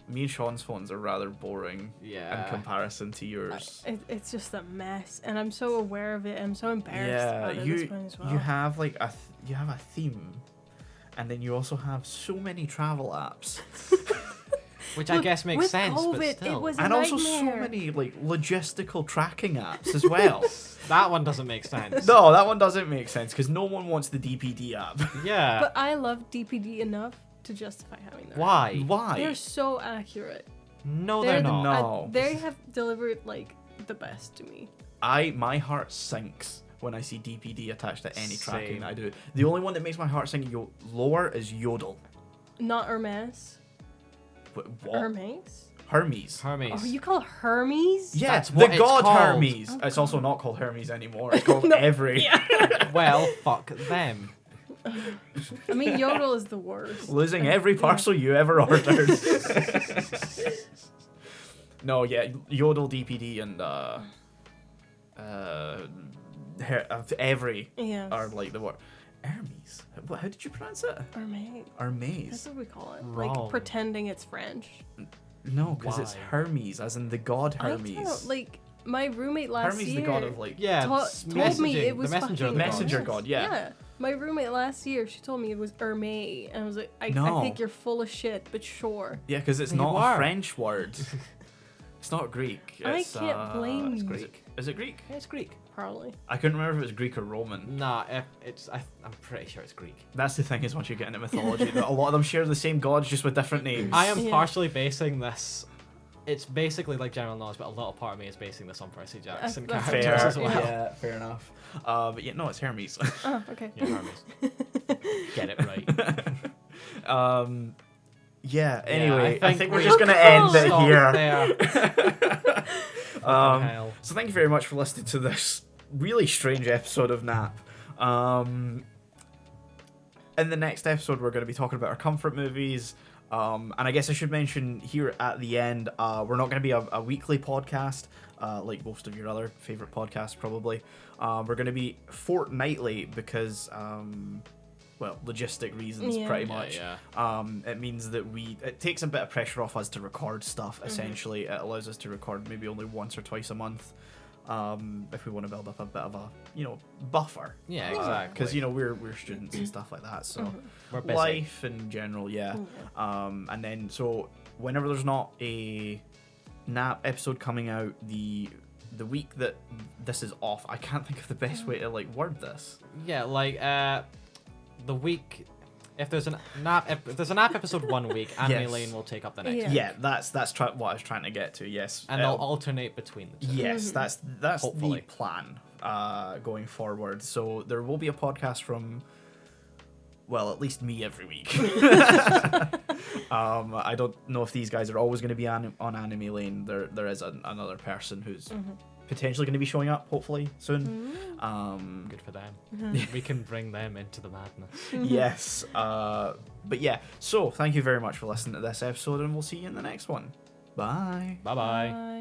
me and Sean's phones are rather boring in comparison to yours. It's just a mess, and I'm so aware of it. I'm so embarrassed about it at this point as well. You have like you have a theme, and then you also have so many travel apps. Which I guess makes with sense, COVID, but still. it was And a also so nightmare. many like logistical tracking apps as well. That one doesn't make sense. No, that one doesn't make sense because no one wants the DPD app. Yeah. But I love DPD enough to justify having them. Why? Why? They're so accurate. No, they're the- not. No. they have delivered like the best to me. My heart sinks when I see DPD attached to any tracking Same. that I do. The only one that makes my heart sink lower is Yodel. Not Hermes. What? Hermes? Hermes. Hermes. Oh, you call Hermes? Yeah, That's the what it's god called. Hermes. Oh, It's also not called Hermes anymore. It's called No. Every. Yeah. Well, fuck them. I mean, Yodel is the worst. Losing every parcel you ever ordered. No, yeah, Yodel, DPD, and Every Yes. are like the word. Hermes. What? How did you pronounce it? Hermes. Hermes. That's what we call it. Wrong. Like pretending it's French. No, because it's Why? Hermes, as in the god I don't Hermes. like my roommate last Hermes, year. the god of like Yeah. told me it was the messenger. fucking Messenger god, yeah. Yeah. My roommate last year, she told me it was Hermes, and I was like, I No. think you're full of shit, but sure. Yeah, because it's You not are. a French word. It's not Greek. I It's, can't blame it's you. Greek. Is it Greek? Yeah, it's Greek. Probably. I couldn't remember if it was Greek or Roman. Nah, I'm pretty sure it's Greek. That's the thing is once you get into mythology, that a lot of them share the same gods just with different names. I am Yeah. partially basing this. It's basically like general knowledge, but a little part of me is basing this on Percy Jackson That's characters fair, as well. yeah, fair enough. But yeah, no, it's Hermes. Oh, okay. Yeah, Hermes. Get it right. Yeah. Anyway, I I think think we're we just gonna end it Stop here. there. Hell. So thank you very much for listening to this really strange episode of Nap. In the next episode, we're going to be talking about our comfort movies. And I guess I should mention here at the end, we're not going to be a weekly podcast, like most of your other favorite podcasts probably. We're going to be fortnightly because, well, logistic reasons Yeah. pretty Yeah, much. yeah. It means that it takes a bit of pressure off us to record stuff, essentially. It allows us to record maybe only once or twice a month. If we want to build up a bit of a, buffer. Yeah, exactly. Because, we're students and stuff like that, so We're busy. life in general, yeah. And then, so whenever there's not a Nap episode coming out, the week that this is off, I can't think of the best way to, word this. Yeah, like the week. If there's an nap episode 1 week, Anime Yes. Lane will take up the next. Yeah. Yeah, that's what I was trying to get to, yes. And they'll alternate between the two. Yes, that's Hopefully. the plan going forward. So there will be a podcast from, well, at least me every week. I don't know if these guys are always going to be on Anime Lane. There is another person who's potentially going to be showing up, hopefully, soon. Good for them. We can bring them into the madness. Yes. But yeah, so thank you very much for listening to this episode, and we'll see you in the next one. Bye. Bye bye. Bye.